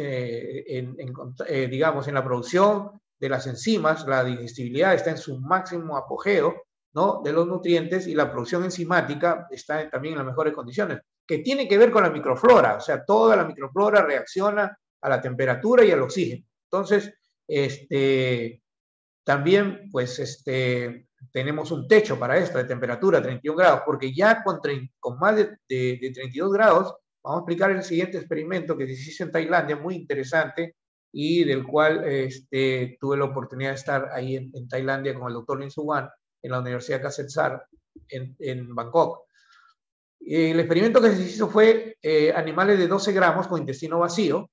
digamos, en la producción de las enzimas, la digestibilidad está en su máximo apogeo, ¿no? De los nutrientes, y la producción enzimática está también en las mejores condiciones, que tiene que ver con la microflora. O sea, toda la microflora reacciona a la temperatura y al oxígeno. Entonces, también, pues, tenemos un techo para esto de temperatura, 31 grados, porque ya con más de 32 grados, vamos a explicar el siguiente experimento que se hizo en Tailandia, muy interesante, y del cual tuve la oportunidad de estar ahí en Tailandia con el doctor Lin Suwan en la Universidad Kasetsart en Bangkok. El experimento que se hizo fue animales de 12 gramos con intestino vacío.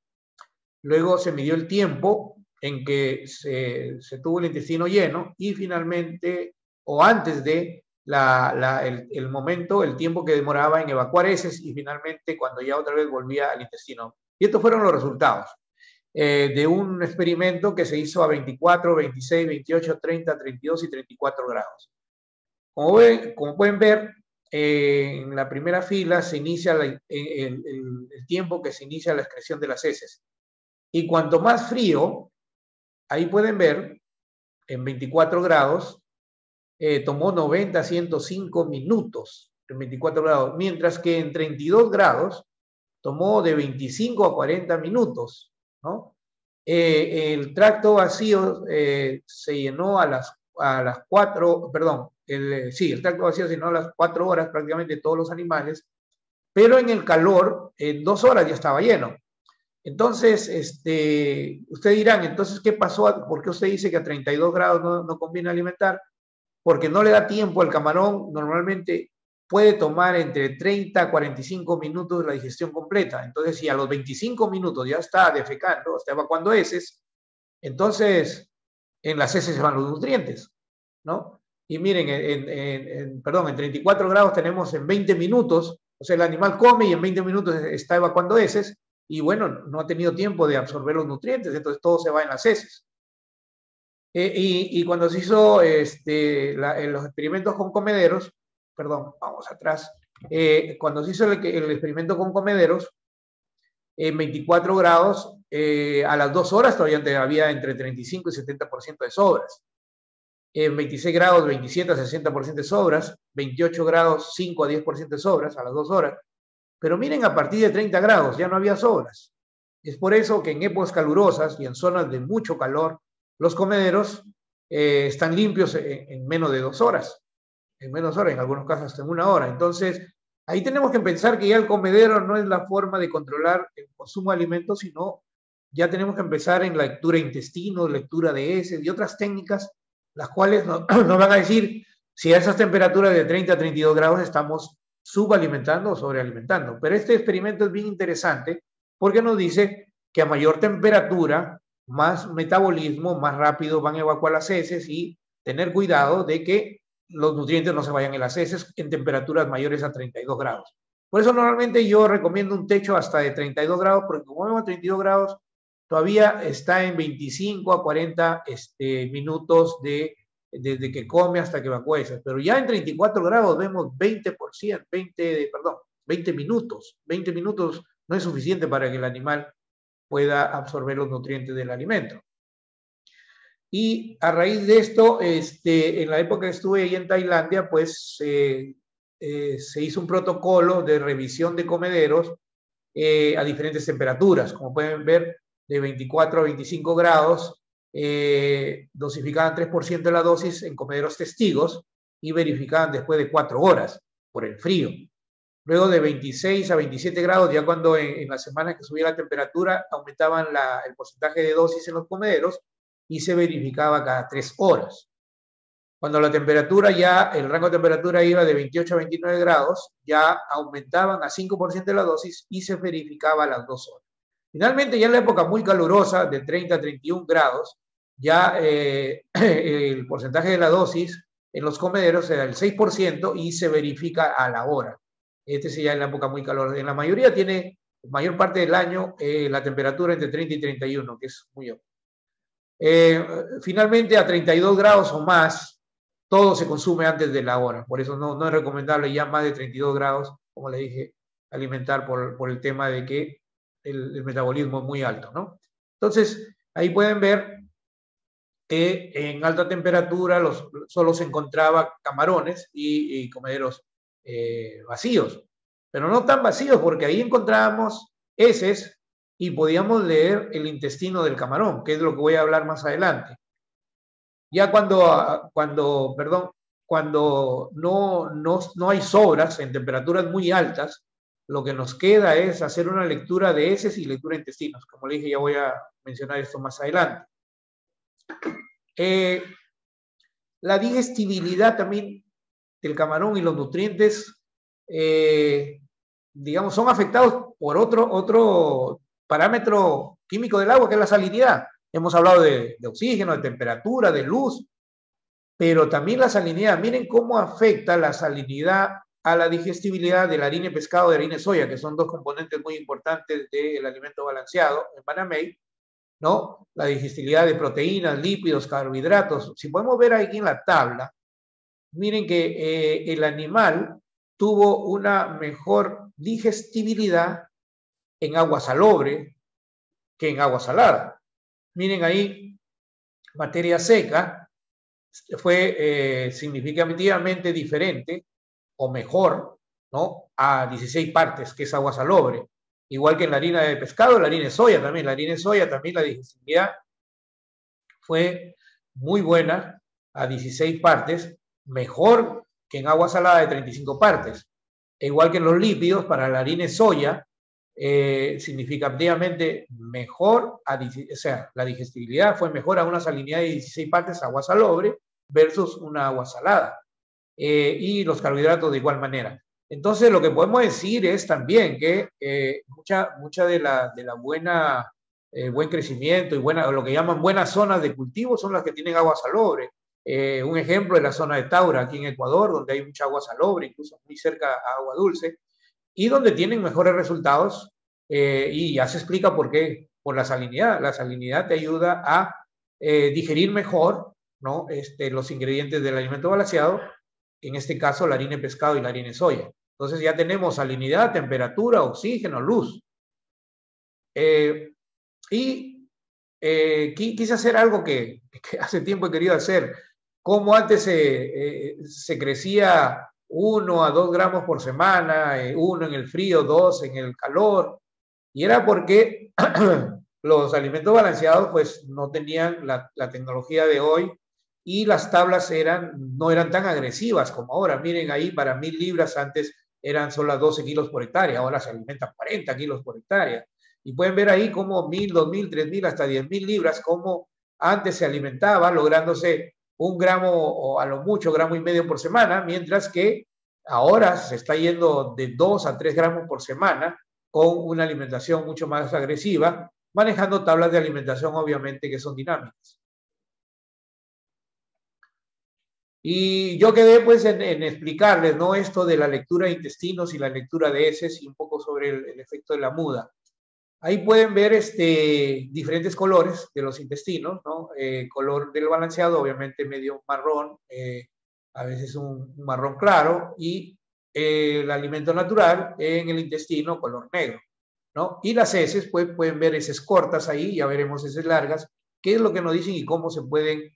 Luego se midió el tiempo en que se tuvo el intestino lleno y finalmente, o antes de el momento, el tiempo que demoraba en evacuar heces y finalmente cuando ya otra vez volvía al intestino. Y estos fueron los resultados de un experimento que se hizo a 24, 26, 28, 30, 32 y 34 grados. Como pueden ver, en la primera fila se inicia el tiempo que se inicia la excreción de las heces. Y cuanto más frío, ahí pueden ver, en 24 grados, tomó 90 a 105 minutos en 24 grados, mientras que en 32 grados tomó de 25 a 40 minutos, ¿no? El tracto vacío se llenó a las 4, perdón, sí, el tracto vacío se llenó a las 4 horas prácticamente todos los animales, pero en el calor, en 2 horas ya estaba lleno. Entonces, ustedes dirán, entonces, ¿qué pasó? ¿Por qué usted dice que a 32 grados no conviene alimentar? Porque no le da tiempo al camarón, normalmente puede tomar entre 30 a 45 minutos la digestión completa. Entonces, si a los 25 minutos ya está defecando, está evacuando heces, entonces en las heces se van los nutrientes, ¿no? Y miren, perdón, en 34 grados tenemos en 20 minutos, o sea, el animal come y en 20 minutos está evacuando heces, y bueno, no ha tenido tiempo de absorber los nutrientes, entonces todo se va en las heces. Y cuando se hizo los experimentos con comederos, perdón, vamos atrás, cuando se hizo el experimento con comederos, en 24 grados, a las 2 horas todavía había entre 35 y 70% de sobras. En 26 grados, 27 a 60% de sobras, 28 grados, 5 a 10% de sobras a las 2 horas. Pero miren, a partir de 30 grados ya no había sobras. Es por eso que en épocas calurosas y en zonas de mucho calor, los comederos están limpios en menos de 2 horas. En menos horas, en algunos casos hasta en 1 hora. Entonces, ahí tenemos que pensar que ya el comedero no es la forma de controlar el consumo de alimentos, sino ya tenemos que empezar en la lectura de intestino, lectura de heces y otras técnicas, las cuales nos van a decir si a esas temperaturas de 30 a 32 grados estamos subalimentando o sobrealimentando. Pero este experimento es bien interesante porque nos dice que a mayor temperatura, más metabolismo, más rápido van a evacuar las heces y tener cuidado de que los nutrientes no se vayan en las heces en temperaturas mayores a 32 grados. Por eso normalmente yo recomiendo un techo hasta de 32 grados, porque como vemos a 32 grados, todavía está en 25 a 40 minutos desde que come hasta que evacúa heces. Pero ya en 34 grados vemos 20%, 20 minutos. 20 minutos no es suficiente para que el animal pueda absorber los nutrientes del alimento. Y a raíz de esto, en la época que estuve ahí en Tailandia, pues se hizo un protocolo de revisión de comederos a diferentes temperaturas. Como pueden ver, de 24 a 25 grados, dosificaban 3% de la dosis en comederos testigos y verificaban después de 4 horas por el frío. Luego de 26 a 27 grados, ya cuando en las semanas que subía la temperatura, aumentaban el porcentaje de dosis en los comederos y se verificaba cada 3 horas. Cuando la temperatura ya, el rango de temperatura iba de 28 a 29 grados, ya aumentaban a 5% de la dosis y se verificaba a las 2 horas. Finalmente, ya en la época muy calurosa, de 30 a 31 grados, ya el porcentaje de la dosis en los comederos era el 6% y se verifica a la hora. Este sí ya en la época muy calurosa. En la mayoría tiene, mayor parte del año, la temperatura entre 30 y 31, que es muy óptimo. Finalmente, a 32 grados o más, todo se consume antes de la hora. Por eso no es recomendable ya más de 32 grados, como le dije, alimentar por el tema de que el metabolismo es muy alto, ¿no? Entonces, ahí pueden ver que en alta temperatura solo se encontraba camarones y comederos vacíos, pero no tan vacíos, porque ahí encontrábamos heces y podíamos leer el intestino del camarón, que es lo que voy a hablar más adelante. Ya cuando no hay sobras en temperaturas muy altas, lo que nos queda es hacer una lectura de heces y lectura de intestinos. Como le dije, ya voy a mencionar esto más adelante. La digestibilidad también del camarón y los nutrientes, digamos, son afectados por otro parámetro químico del agua, que es la salinidad. Hemos hablado de oxígeno, de temperatura, de luz, pero también la salinidad. Miren cómo afecta la salinidad a la digestibilidad de la harina de pescado y de harina de soya, que son dos componentes muy importantes del alimento balanceado en Banamey, ¿no? La digestibilidad de proteínas, lípidos, carbohidratos. Si podemos ver aquí en la tabla, miren que el animal tuvo una mejor digestibilidad en agua salobre que en agua salada. Miren ahí, materia seca fue significativamente diferente o mejor, ¿no? A 16 partes, que es agua salobre. igual que en la harina de pescado, la harina de soya también. La harina de soya también, la digestibilidad fue muy buena a 16 partes, mejor que en agua salada de 35 partes. E igual que en los lípidos, para la harina de soya, significativamente mejor, o sea, la digestibilidad fue mejor a una salinidad de 16 partes agua salobre versus una agua salada. Y los carbohidratos de igual manera. Entonces, lo que podemos decir es también que mucha de la buena, buen crecimiento y lo que llaman buenas zonas de cultivo son las que tienen agua salobre. Un ejemplo es la zona de Taura, aquí en Ecuador, donde hay mucha agua salobre, incluso muy cerca a agua dulce, y donde tienen mejores resultados, y ya se explica por qué, por la salinidad. La salinidad te ayuda a digerir mejor, ¿no? Los ingredientes del alimento balanceado, en este caso la harina de pescado y la harina de soya. Entonces ya tenemos salinidad, temperatura, oxígeno, luz. Quise hacer algo que hace tiempo he querido hacer. Como antes se crecía 1 a 2 gramos por semana, 1 en el frío, 2 en el calor, y era porque los alimentos balanceados pues no tenían la tecnología de hoy, y las tablas no eran tan agresivas como ahora. Miren ahí, para 1000 libras antes eran solo 12 kilos por hectárea, ahora se alimentan 40 kilos por hectárea. Y pueden ver ahí como 1000, 2000, 3000, hasta 10.000 libras, como antes se alimentaba, lográndose 1 gramo o a lo mucho 1,5 gramos por semana, mientras que ahora se está yendo de 2 a 3 gramos por semana, con una alimentación mucho más agresiva, manejando tablas de alimentación obviamente que son dinámicas. Y yo quedé pues en explicarles, ¿no?, esto de la lectura de intestinos y la lectura de heces, y un poco sobre el efecto de la muda. Ahí pueden ver diferentes colores de los intestinos, ¿no? Color del balanceado, obviamente medio marrón, a veces un marrón claro, y el alimento natural en el intestino, color negro, ¿no? Y las heces, pues pueden ver heces cortas ahí, ya veremos heces largas, qué es lo que nos dicen y cómo se pueden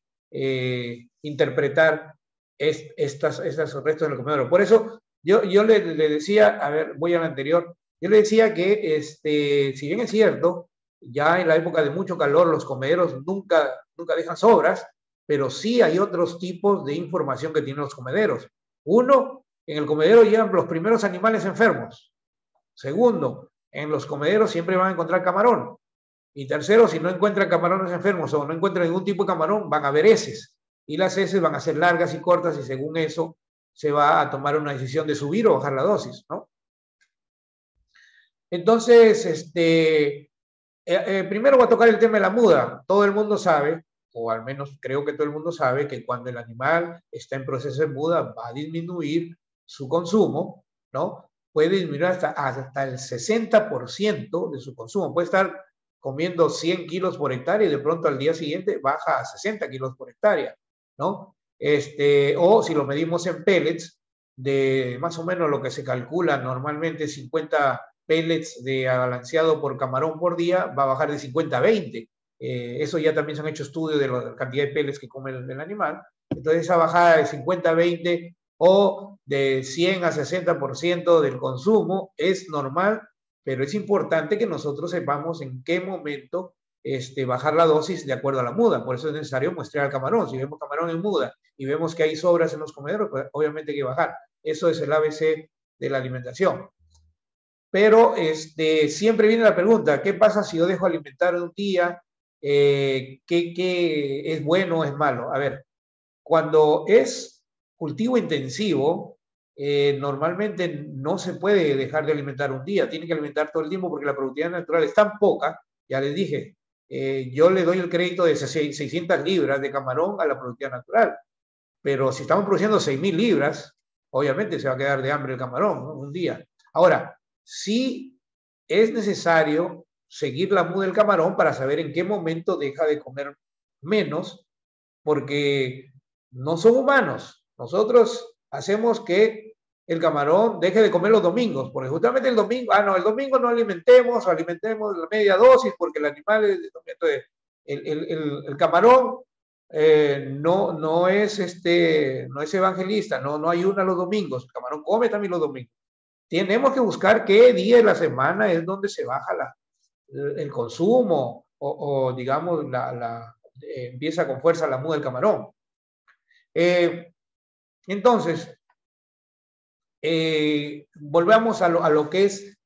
interpretar estos restos del comedero. Por eso yo le decía, a ver, voy al anterior, yo le decía que si bien es cierto, ya en la época de mucho calor los comederos nunca dejan sobras, pero sí hay otros tipos de información que tienen los comederos. Uno, en el comedero llegan los primeros animales enfermos. Segundo, en los comederos siempre van a encontrar camarón. Y tercero, si no encuentran camarones enfermos o no encuentran ningún tipo de camarón, van a haber heces. Y las heces van a ser largas y cortas, y según eso se va a tomar una decisión de subir o bajar la dosis, ¿no? Entonces, primero voy a tocar el tema de la muda. Todo el mundo sabe, o al menos creo que todo el mundo sabe, que cuando el animal está en proceso de muda va a disminuir su consumo, ¿no? Puede disminuir hasta el 60% de su consumo. Puede estar comiendo 100 kilos por hectárea y de pronto al día siguiente baja a 60 kilos por hectárea, ¿no? O si lo medimos en pellets, de más o menos lo que se calcula normalmente, 50 pellets de balanceado por camarón por día, va a bajar de 50 a 20. Eso ya también se han hecho estudios de la cantidad de pellets que come el animal. Entonces esa bajada de 50 a 20 o de 100 a 60% del consumo es normal, pero es importante que nosotros sepamos en qué momento bajar la dosis de acuerdo a la muda. Por eso es necesario muestrear al camarón. Si vemos camarón en muda y vemos que hay sobras en los comederos, pues obviamente hay que bajar. Eso es el ABC de la alimentación. Pero siempre viene la pregunta, ¿qué pasa si yo dejo alimentar un día? ¿Qué es bueno o es malo? A ver, cuando es cultivo intensivo, normalmente no se puede dejar de alimentar un día, tiene que alimentar todo el tiempo, porque la productividad natural es tan poca. Ya les dije, yo le doy el crédito de 600 libras de camarón a la productividad natural, pero si estamos produciendo 6.000 libras, obviamente se va a quedar de hambre el camarón, ¿no?, un día. Ahora, sí es necesario seguir la muda del camarón para saber en qué momento deja de comer menos, porque no son humanos. Nosotros hacemos que el camarón deje de comer los domingos, porque justamente el domingo, el domingo no alimentemos, o alimentemos la media dosis, porque el animal, el camarón no es evangelista, no ayuna los domingos. El camarón come también los domingos. tenemos que buscar qué día de la semana es donde se baja el consumo o digamos, empieza con fuerza la muda del camarón. Entonces, volvamos a lo que es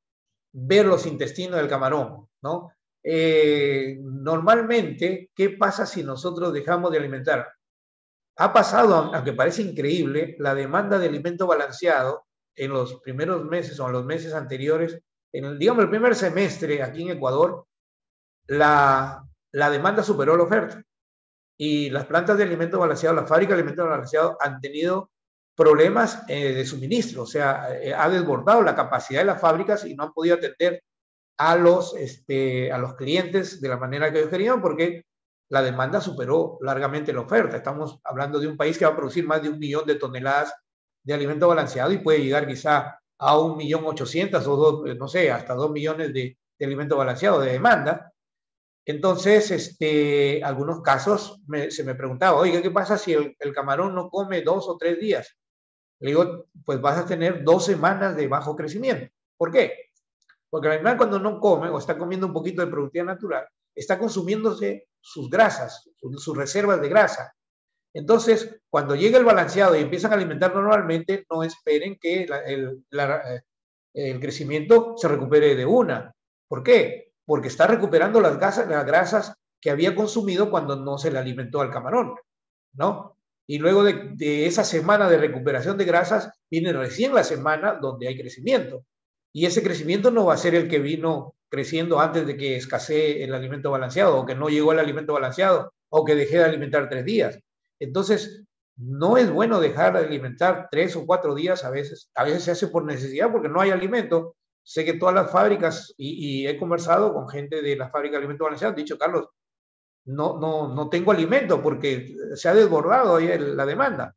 ver los intestinos del camarón, ¿no? Normalmente, ¿qué pasa si nosotros dejamos de alimentar? Ha pasado, aunque parece increíble, la demanda de alimento balanceado en los primeros meses o en los meses anteriores, digamos, el primer semestre aquí en Ecuador, la demanda superó la oferta. Y las plantas de alimento balanceado, las fábricas de alimento balanceado han tenido problemas de suministro, o sea, ha desbordado la capacidad de las fábricas y no han podido atender a los clientes de la manera que ellos querían porque la demanda superó largamente la oferta. Estamos hablando de un país que va a producir más de 1 millón de toneladas de alimento balanceado y puede llegar quizá a 1.800.000 o no sé, hasta 2 millones de alimento balanceado de demanda. Entonces, algunos casos se me preguntaba, oiga, ¿qué pasa si el camarón no come 2 o 3 días? Le digo, pues vas a tener 2 semanas de bajo crecimiento. ¿Por qué? Porque el animal cuando no come o está comiendo un poquito de productividad natural, está consumiéndose sus grasas, sus reservas de grasa. Entonces, cuando llega el balanceado y empiezan a alimentar normalmente, no esperen que el crecimiento se recupere de una. ¿Por qué? Porque está recuperando las grasas que había consumido cuando no se le alimentó al camarón, ¿no? Y luego de esa semana de recuperación de grasas, viene recién la semana donde hay crecimiento. Y ese crecimiento no va a ser el que vino creciendo antes de que escasee el alimento balanceado, o que no llegó el alimento balanceado, o que dejé de alimentar 3 días. Entonces, no es bueno dejar de alimentar 3 o 4 días a veces. A veces se hace por necesidad porque no hay alimento. Sé que todas las fábricas, y he conversado con gente de la fábrica de alimento balanceado, han dicho, Carlos, no tengo alimento porque se ha desbordado ahí la demanda.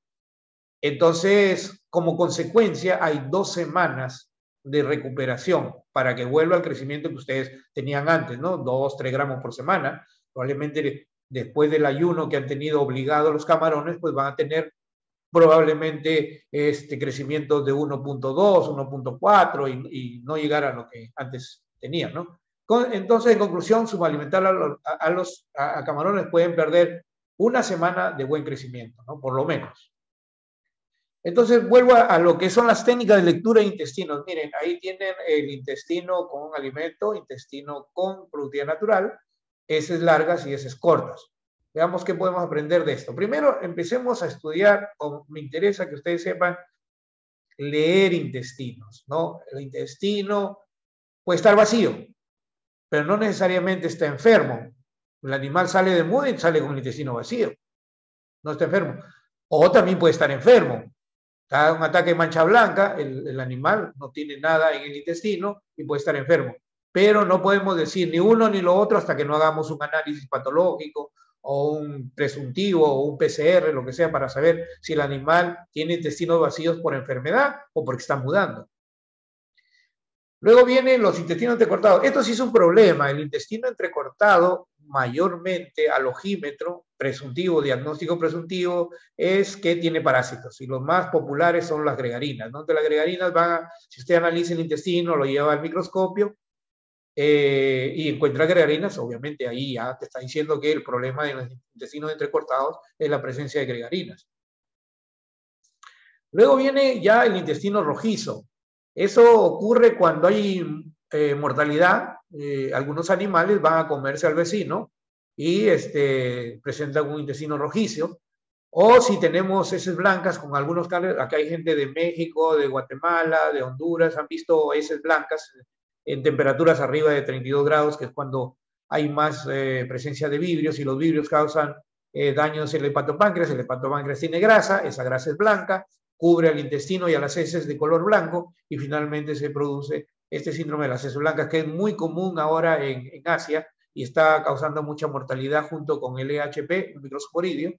Entonces, como consecuencia, hay 2 semanas de recuperación para que vuelva al crecimiento que ustedes tenían antes, ¿no? 2, 3 gramos por semana. Probablemente después del ayuno que han tenido obligado los camarones, pues van a tener probablemente crecimiento de 1.2, 1.4 y no llegar a lo que antes tenían, ¿no? Entonces, en conclusión, subalimentar a camarones pueden perder 1 semana de buen crecimiento, ¿no? Por lo menos. Entonces, vuelvo a lo que son las técnicas de lectura de intestinos. Miren, ahí tienen el intestino con alimento, intestino con productividad natural, heces largas y heces cortas. Veamos qué podemos aprender de esto. Primero, empecemos a estudiar, o me interesa que ustedes sepan, leer intestinos, ¿no? El intestino puede estar vacío, pero no necesariamente está enfermo. El animal sale de muda y sale con el intestino vacío. No está enfermo. O también puede estar enfermo. Está un ataque de mancha blanca, el animal no tiene nada en el intestino y puede estar enfermo. Pero no podemos decir ni uno ni lo otro hasta que no hagamos un análisis patológico o un presuntivo o un PCR, lo que sea, para saber si el animal tiene intestinos vacíos por enfermedad o porque está mudando. Luego vienen los intestinos entrecortados. Esto sí es un problema. El intestino entrecortado, mayormente al ojímetro presuntivo, diagnóstico presuntivo, es que tiene parásitos. Y los más populares son las gregarinas, ¿no? Las gregarinas si usted analiza el intestino, lo lleva al microscopio y encuentra gregarinas, obviamente ahí ya te está diciendo que el problema de los intestinos entrecortados es la presencia de gregarinas. Luego viene ya el intestino rojizo. Eso ocurre cuando hay mortalidad. Algunos animales van a comerse al vecino y presentan un intestino rojizo. O si tenemos heces blancas con algunos casos, acá hay gente de México, de Guatemala, de Honduras, han visto heces blancas en temperaturas arriba de 32 grados, que es cuando hay más presencia de vibrios, y los vibrios causan daños en el hepatopáncreas tiene grasa, esa grasa es blanca, cubre al intestino y a las heces de color blanco y finalmente se produce este síndrome de las heces blancas, que es muy común ahora en Asia y está causando mucha mortalidad junto con el EHP, el microsporidio,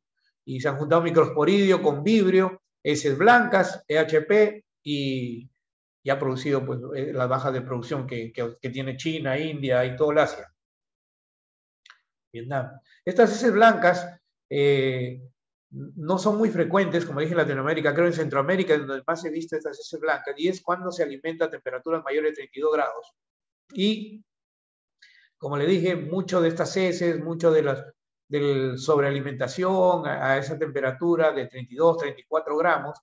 y se han juntado microsporidio con vibrio, heces blancas, EHP y ha producido pues, las bajas de producción que tiene China, India y todo el Asia. Vietnam. Estas heces blancas no son muy frecuentes, como dije en Latinoamérica, creo en Centroamérica, es donde más he visto estas heces blancas, y es cuando se alimenta a temperaturas mayores de 32 grados. Y, como le dije, mucho de estas heces, mucho de las del sobrealimentación a esa temperatura de 32, 34 grados,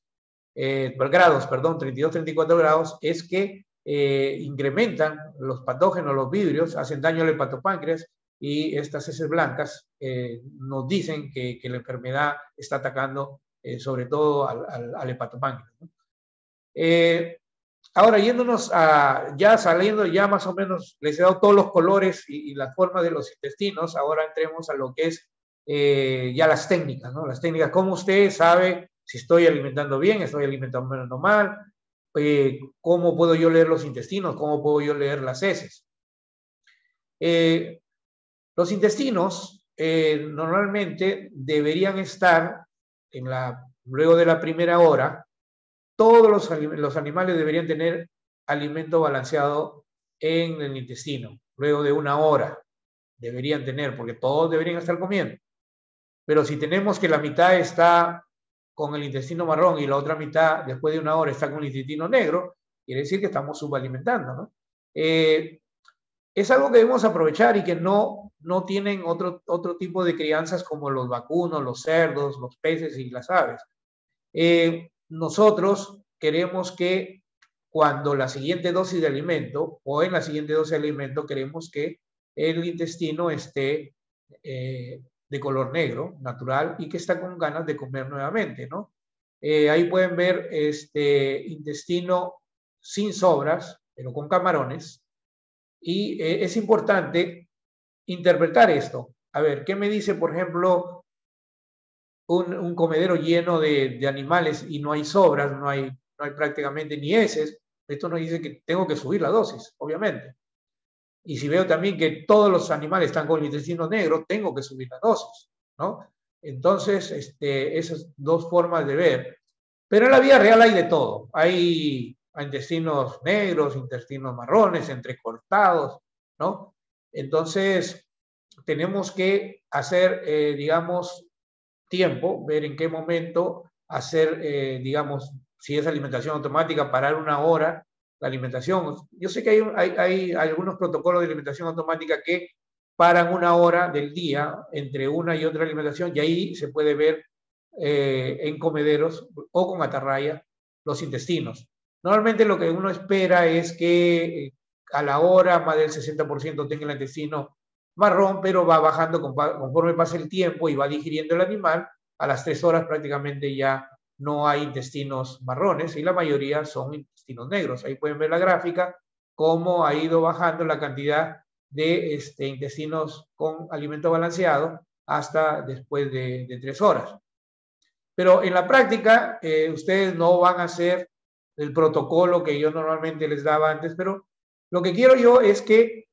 perdón, 32, 34 grados, es que incrementan los patógenos, los vidrios, hacen daño al hepatopáncreas y estas heces blancas nos dicen que la enfermedad está atacando sobre todo al hepatopáncreas, ¿no? Ahora, yéndonos a, ya saliendo, ya más o menos les he dado todos los colores y las formas de los intestinos, ahora entremos a lo que es ya las técnicas, ¿no? Las técnicas, ¿cómo usted sabe si estoy alimentando bien, estoy alimentando mal? ¿Cómo puedo yo leer los intestinos? ¿Cómo puedo yo leer las heces? Los intestinos normalmente deberían estar luego de la primera hora. Todos los animales deberían tener alimento balanceado en el intestino. Luego de una hora deberían tener, porque todos deberían estar comiendo. Pero si tenemos que la mitad está con el intestino marrón y la otra mitad, después de una hora, está con el intestino negro, quiere decir que estamos subalimentando, ¿no? Es algo que debemos aprovechar y que no tienen otro tipo de crianzas como los vacunos, los cerdos, los peces y las aves. Nosotros queremos que cuando la siguiente dosis de alimento o en la siguiente dosis de alimento queremos que el intestino esté de color negro, natural, y que está con ganas de comer nuevamente, ¿no? Ahí pueden ver intestino sin sobras, pero con camarones, y es importante interpretar esto. A ver, ¿qué me dice, por ejemplo, un comedero lleno de animales y no hay sobras, no hay prácticamente ni heces? Esto nos dice que tengo que subir la dosis, obviamente. Y si veo también que todos los animales están con el intestino negro, tengo que subir la dosis, ¿no? Entonces, esas dos formas de ver. Pero en la vida real hay de todo. Hay intestinos negros, intestinos marrones, entrecortados, ¿no? Entonces, tenemos que hacer, digamos, tiempo, ver en qué momento hacer, digamos, si es alimentación automática, parar una hora la alimentación. Yo sé que hay algunos protocolos de alimentación automática que paran una hora del día entre una y otra alimentación y ahí se puede ver en comederos o con atarraya los intestinos. Normalmente lo que uno espera es que a la hora más del 60% tenga el intestino marrón, pero va bajando conforme pasa el tiempo y va digiriendo el animal. A las 3 horas prácticamente ya no hay intestinos marrones y la mayoría son intestinos negros. Ahí pueden ver la gráfica, cómo ha ido bajando la cantidad de intestinos con alimento balanceado hasta después de 3 horas. Pero en la práctica, ustedes no van a hacer el protocolo que yo normalmente les daba antes, pero lo que quiero yo es que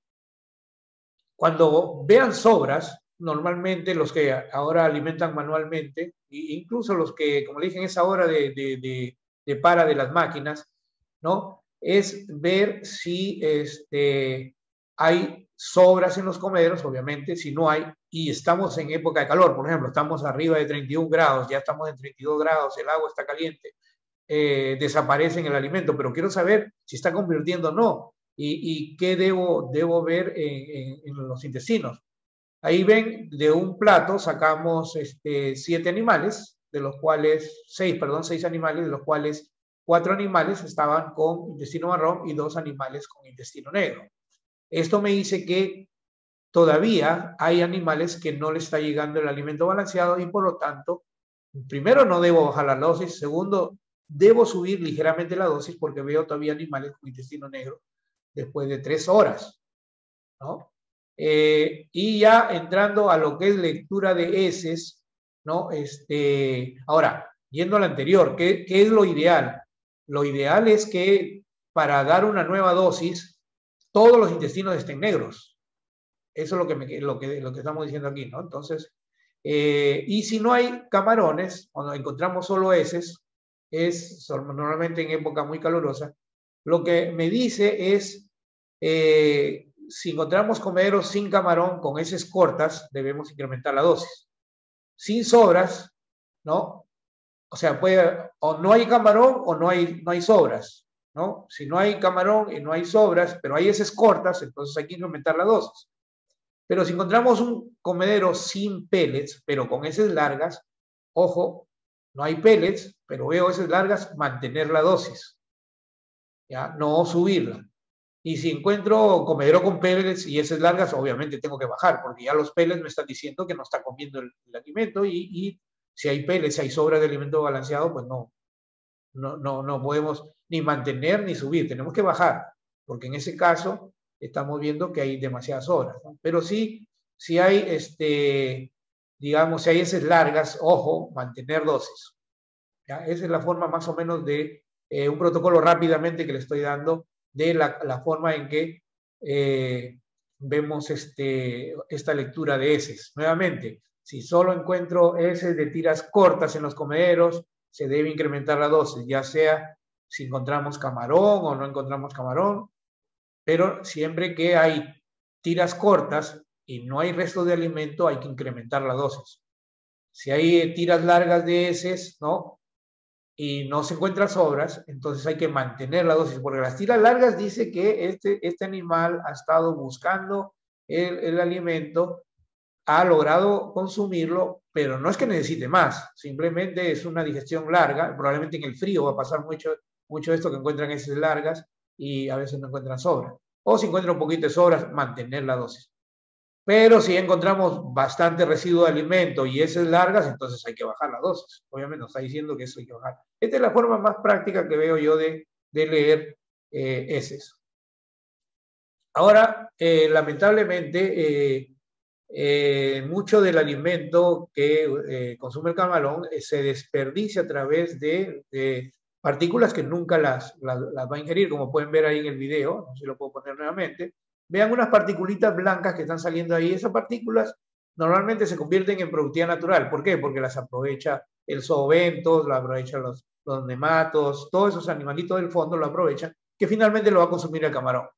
cuando vean sobras, normalmente los que ahora alimentan manualmente, e incluso los que, como le dije, en esa hora de para de las máquinas, ¿no? Es ver si hay sobras en los comederos, obviamente, si no hay, y estamos en época de calor, por ejemplo, estamos arriba de 31 grados, ya estamos en 32 grados, el agua está caliente, desaparece en el alimento, pero quiero saber si está convirtiendo o no, y qué debo ver en los intestinos. Ahí ven, de un plato sacamos 7 animales, de los cuales, 6 animales, de los cuales 4 animales estaban con intestino marrón y 2 animales con intestino negro. Esto me dice que todavía hay animales que no le está llegando el alimento balanceado y por lo tanto, primero no debo bajar la dosis, segundo, debo subir ligeramente la dosis porque veo todavía animales con intestino negro después de 3 horas, ¿no? Y ya entrando a lo que es lectura de heces, ¿no? Ahora, yendo al anterior, ¿qué es lo ideal? Lo ideal es que para dar una nueva dosis, todos los intestinos estén negros. Eso es lo que estamos diciendo aquí, ¿no? Entonces, y si no hay camarones, cuando encontramos solo heces, normalmente en época muy calurosa, lo que me dice es, si encontramos comederos sin camarón con heces cortas, debemos incrementar la dosis. Sin sobras, ¿no? O sea, o no hay camarón o no hay sobras, ¿no? Si no hay camarón y no hay sobras, pero hay heces cortas, entonces hay que incrementar la dosis. Pero si encontramos un comedero sin pellets, pero con heces largas, ojo, no hay pellets, pero veo heces largas, mantener la dosis, ¿ya? No subirla. Y si encuentro comedero con pellets y heces largas, obviamente tengo que bajar, porque ya los pellets me están diciendo que no está comiendo el alimento y si hay pellets, si hay sobra de alimento balanceado, pues no podemos ni mantener ni subir, tenemos que bajar, porque en ese caso estamos viendo que hay demasiadas horas, ¿no? Pero sí, si hay, digamos, si hay heces largas, ojo, mantener dosis, ¿ya? Esa es la forma más o menos de un protocolo rápidamente que le estoy dando de la forma en que vemos esta lectura de heces. Nuevamente, si solo encuentro heces de tiras cortas en los comederos, se debe incrementar la dosis, ya sea si encontramos camarón o no encontramos camarón, pero siempre que hay tiras cortas y no hay resto de alimento, hay que incrementar la dosis. Si hay tiras largas de heces, ¿no? Y no se encuentran sobras, entonces hay que mantener la dosis, porque las tiras largas dice que este animal ha estado buscando el alimento, ha logrado consumirlo, pero no es que necesite más, simplemente es una digestión larga, probablemente en el frío va a pasar mucho esto que encuentran heces largas y a veces no encuentran sobras. O si encuentran un poquito de sobras, mantener la dosis. Pero si encontramos bastante residuo de alimento y heces largas, entonces hay que bajar la dosis. Obviamente nos está diciendo que eso hay que bajar. Esta es la forma más práctica que veo yo de leer heces. Ahora, lamentablemente, mucho del alimento que consume el camarón se desperdicia a través de partículas que nunca las va a ingerir, como pueden ver ahí en el video, no sé si lo puedo poner nuevamente. Vean unas partículitas blancas que están saliendo ahí. Esas partículas normalmente se convierten en productividad natural. ¿Por qué? Porque las aprovecha el zoobentos, las aprovechan los nematos, todos esos animalitos del fondo lo aprovechan, que finalmente lo va a consumir el camarón.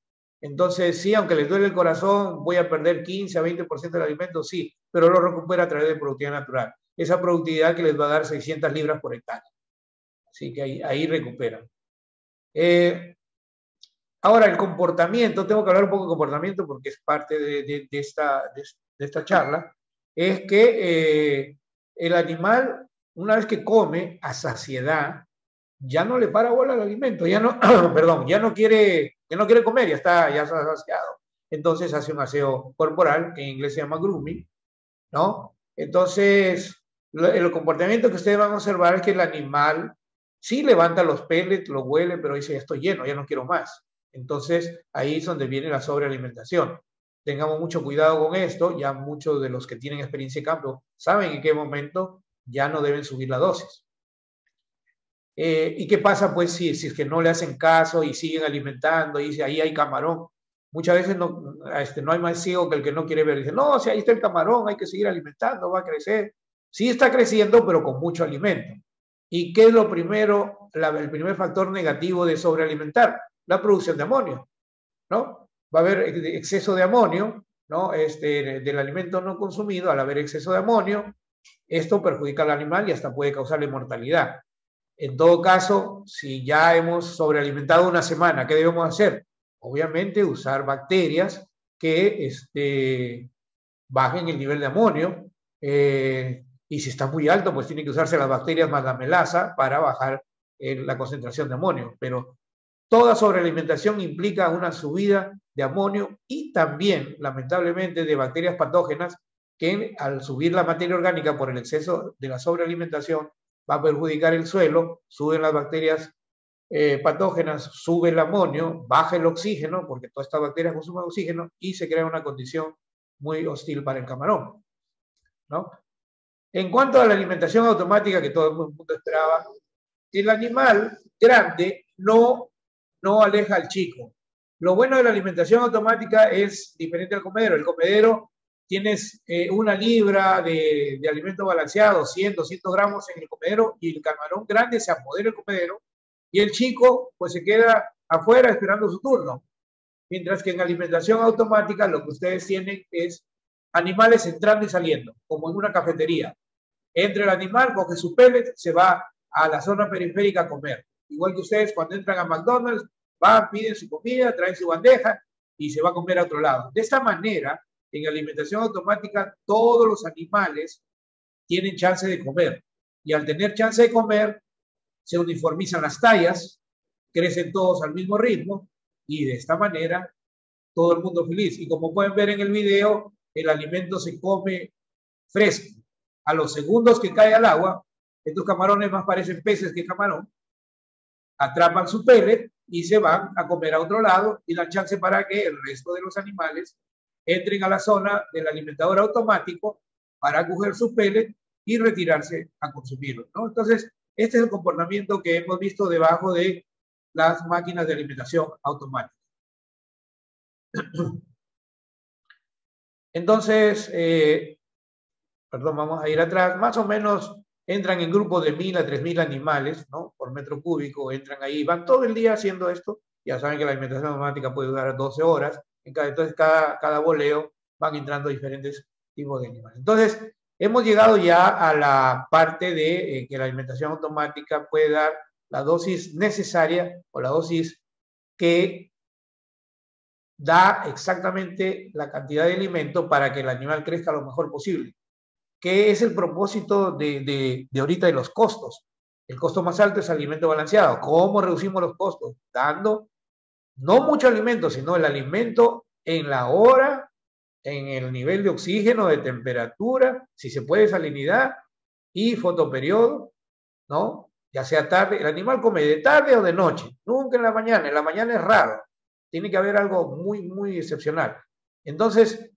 Entonces, sí, aunque les duele el corazón, voy a perder 15 a 20% del alimento, sí, pero lo recupera a través de productividad natural. Esa productividad que les va a dar 600 libras por hectárea. Así que ahí recuperan. Ahora, el comportamiento, tengo que hablar un poco de comportamiento porque es parte de esta charla, es que el animal, una vez que come a saciedad, ya no le para bola al alimento, ya no, perdón, ya no quiere comer, ya está saciado. Entonces hace un aseo corporal, que en inglés se llama grooming, ¿no? Entonces, el comportamiento que ustedes van a observar es que el animal sí levanta los pellets, lo huele, pero dice, ya estoy lleno, ya no quiero más. Entonces, ahí es donde viene la sobrealimentación. Tengamos mucho cuidado con esto, ya muchos de los que tienen experiencia de campo saben en qué momento ya no deben subir la dosis. ¿Y qué pasa pues si es que no le hacen caso y siguen alimentando y dice ahí hay camarón? Muchas veces no hay más ciego que el que no quiere ver. Dice, no, si ahí está el camarón, hay que seguir alimentando, va a crecer. Sí está creciendo, pero con mucho alimento. ¿Y qué es lo primero, el primer factor negativo de sobrealimentar? La producción de amonio, ¿no? Va a haber exceso de amonio, ¿no? Del alimento no consumido, al haber exceso de amonio, esto perjudica al animal y hasta puede causarle mortalidad. En todo caso, si ya hemos sobrealimentado una semana, ¿qué debemos hacer? Obviamente usar bacterias que bajen el nivel de amonio. Y si está muy alto, pues tienen que usarse las bacterias más la melaza para bajar la concentración de amonio. Pero toda sobrealimentación implica una subida de amonio y también, lamentablemente, de bacterias patógenas que al subir la materia orgánica por el exceso de la sobrealimentación va a perjudicar el suelo, suben las bacterias patógenas, sube el amonio, baja el oxígeno, porque todas estas bacterias consumen oxígeno y se crea una condición muy hostil para el camarón, ¿no? En cuanto a la alimentación automática que todo el mundo esperaba, el animal grande no aleja al chico. Lo bueno de la alimentación automática es diferente al comedero. El comedero tienes una libra de alimento balanceado, 100, 200 gramos en el comedero, y el camarón grande se apodera del comedero y el chico pues se queda afuera esperando su turno. Mientras que en alimentación automática lo que ustedes tienen es animales entrando y saliendo, como en una cafetería. Entra el animal, coge su pellet, se va a la zona periférica a comer. Igual que ustedes cuando entran a McDonald's, van, piden su comida, traen su bandeja y se va a comer a otro lado. De esta manera, en alimentación automática, todos los animales tienen chance de comer. Y al tener chance de comer, se uniformizan las tallas, crecen todos al mismo ritmo y de esta manera todo el mundo feliz. Y como pueden ver en el video, el alimento se come fresco. A los segundos que cae al agua, estos camarones más parecen peces que camarón, atrapan su pellet y se van a comer a otro lado y dan chance para que el resto de los animales entren a la zona del alimentador automático para coger su pellet y retirarse a consumirlo, ¿no? Entonces, este es el comportamiento que hemos visto debajo de las máquinas de alimentación automática. Entonces, perdón, vamos a ir atrás, más o menos entran en grupos de 1000 a 3000 animales, ¿no? Por metro cúbico, entran ahí, van todo el día haciendo esto. Ya saben que la alimentación automática puede durar 12 horas, entonces cada boleo van entrando diferentes tipos de animales. Entonces, hemos llegado ya a la parte de que la alimentación automática puede dar la dosis necesaria o la dosis que da exactamente la cantidad de alimento para que el animal crezca lo mejor posible. ¿Qué es el propósito de ahorita de los costos? El costo más alto es alimento balanceado. ¿Cómo reducimos los costos? Dando no mucho alimento, sino el alimento en la hora, en el nivel de oxígeno, de temperatura, si se puede salinidad y fotoperiodo, ¿no? Ya sea tarde, el animal come de tarde o de noche, nunca en la mañana es raro, tiene que haber algo muy, muy excepcional. Entonces,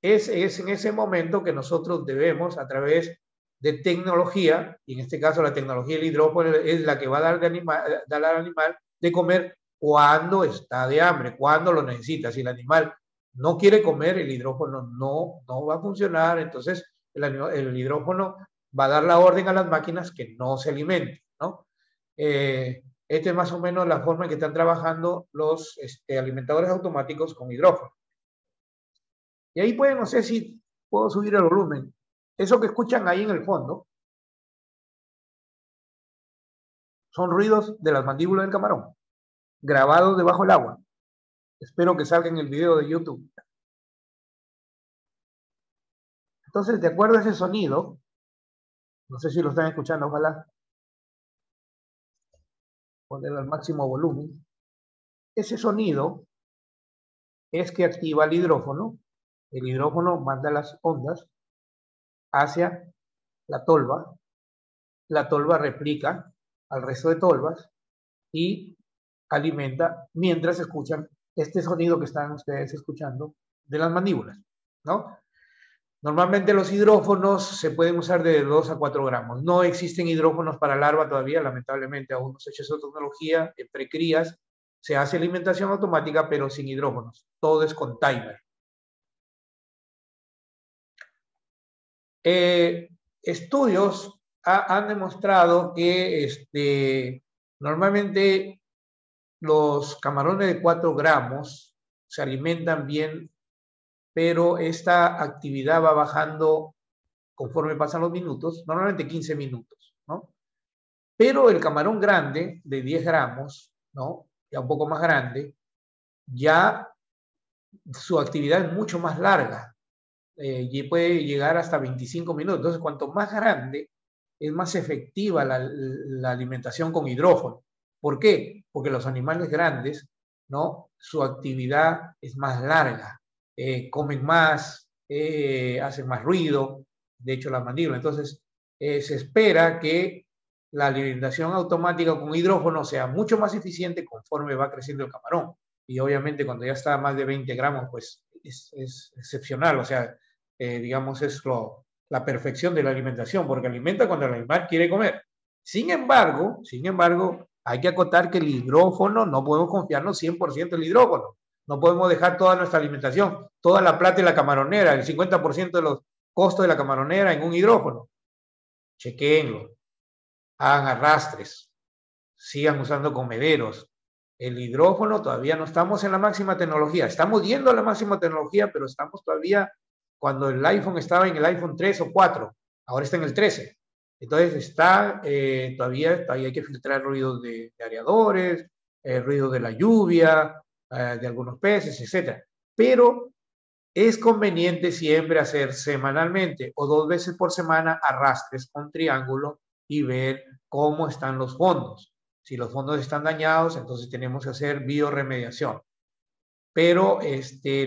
es en ese momento que nosotros debemos, a través de tecnología, y en este caso la tecnología del hidrógeno es la que va a dar al animal de comer cuando está de hambre, cuando lo necesita. Si el animal no quiere comer, el hidrógeno no va a funcionar, entonces el hidrógeno va a dar la orden a las máquinas que no se alimenten, ¿no? Esta es más o menos la forma en que están trabajando los alimentadores automáticos con hidrógeno. Y ahí pueden, no sé si puedo subir el volumen. Eso que escuchan ahí en el fondo son ruidos de las mandíbulas del camarón, grabados debajo del agua. Espero que salga en el video de YouTube. Entonces, de acuerdo a ese sonido, no sé si lo están escuchando, ojalá ponerlo al máximo volumen. Ese sonido es que activa el hidrógeno. El hidrógeno manda las ondas hacia la tolva replica al resto de tolvas y alimenta mientras escuchan este sonido que están ustedes escuchando de las mandíbulas, ¿no? Normalmente los hidrófonos se pueden usar de 2 a 4 gramos. No existen hidrófonos para larva todavía, lamentablemente aún no se ha hecho esa tecnología. En precrías se hace alimentación automática, pero sin hidrófonos. Todo es con timer. Estudios han demostrado que normalmente los camarones de 4 gramos se alimentan bien, pero esta actividad va bajando conforme pasan los minutos, normalmente 15 minutos, ¿no? Pero el camarón grande de 10 gramos, ¿no? Ya un poco más grande, ya su actividad es mucho más larga. Y puede llegar hasta 25 minutos. Entonces, cuanto más grande, es más efectiva la alimentación con hidrógeno. ¿Por qué? Porque los animales grandes, ¿no? Su actividad es más larga, comen más, hacen más ruido, de hecho las mandíbulas. Entonces, se espera que la alimentación automática con hidrógeno sea mucho más eficiente conforme va creciendo el camarón. Y obviamente cuando ya está a más de 20 gramos, pues es excepcional, o sea, digamos, es la perfección de la alimentación, porque alimenta cuando el animal quiere comer. Sin embargo, hay que acotar que el hidrógeno, no podemos confiarnos 100% en el hidrógeno. No podemos dejar toda nuestra alimentación, toda la plata de la camaronera, el 50% de los costos de la camaronera en un hidrógeno. Chequéenlo, hagan arrastres, sigan usando comederos. El hidrógeno todavía no estamos en la máxima tecnología. Estamos yendo a la máxima tecnología, pero estamos todavía cuando el iPhone estaba en el iPhone 3 o 4. ahora está en el 13. Entonces está, todavía hay que filtrar ruidos de aeradores, ruido de la lluvia, de algunos peces, etc. Pero es conveniente siempre hacer semanalmente o 2 veces por semana arrastres con triángulo y ver cómo están los fondos. Si los fondos están dañados, entonces tenemos que hacer bioremediación. Pero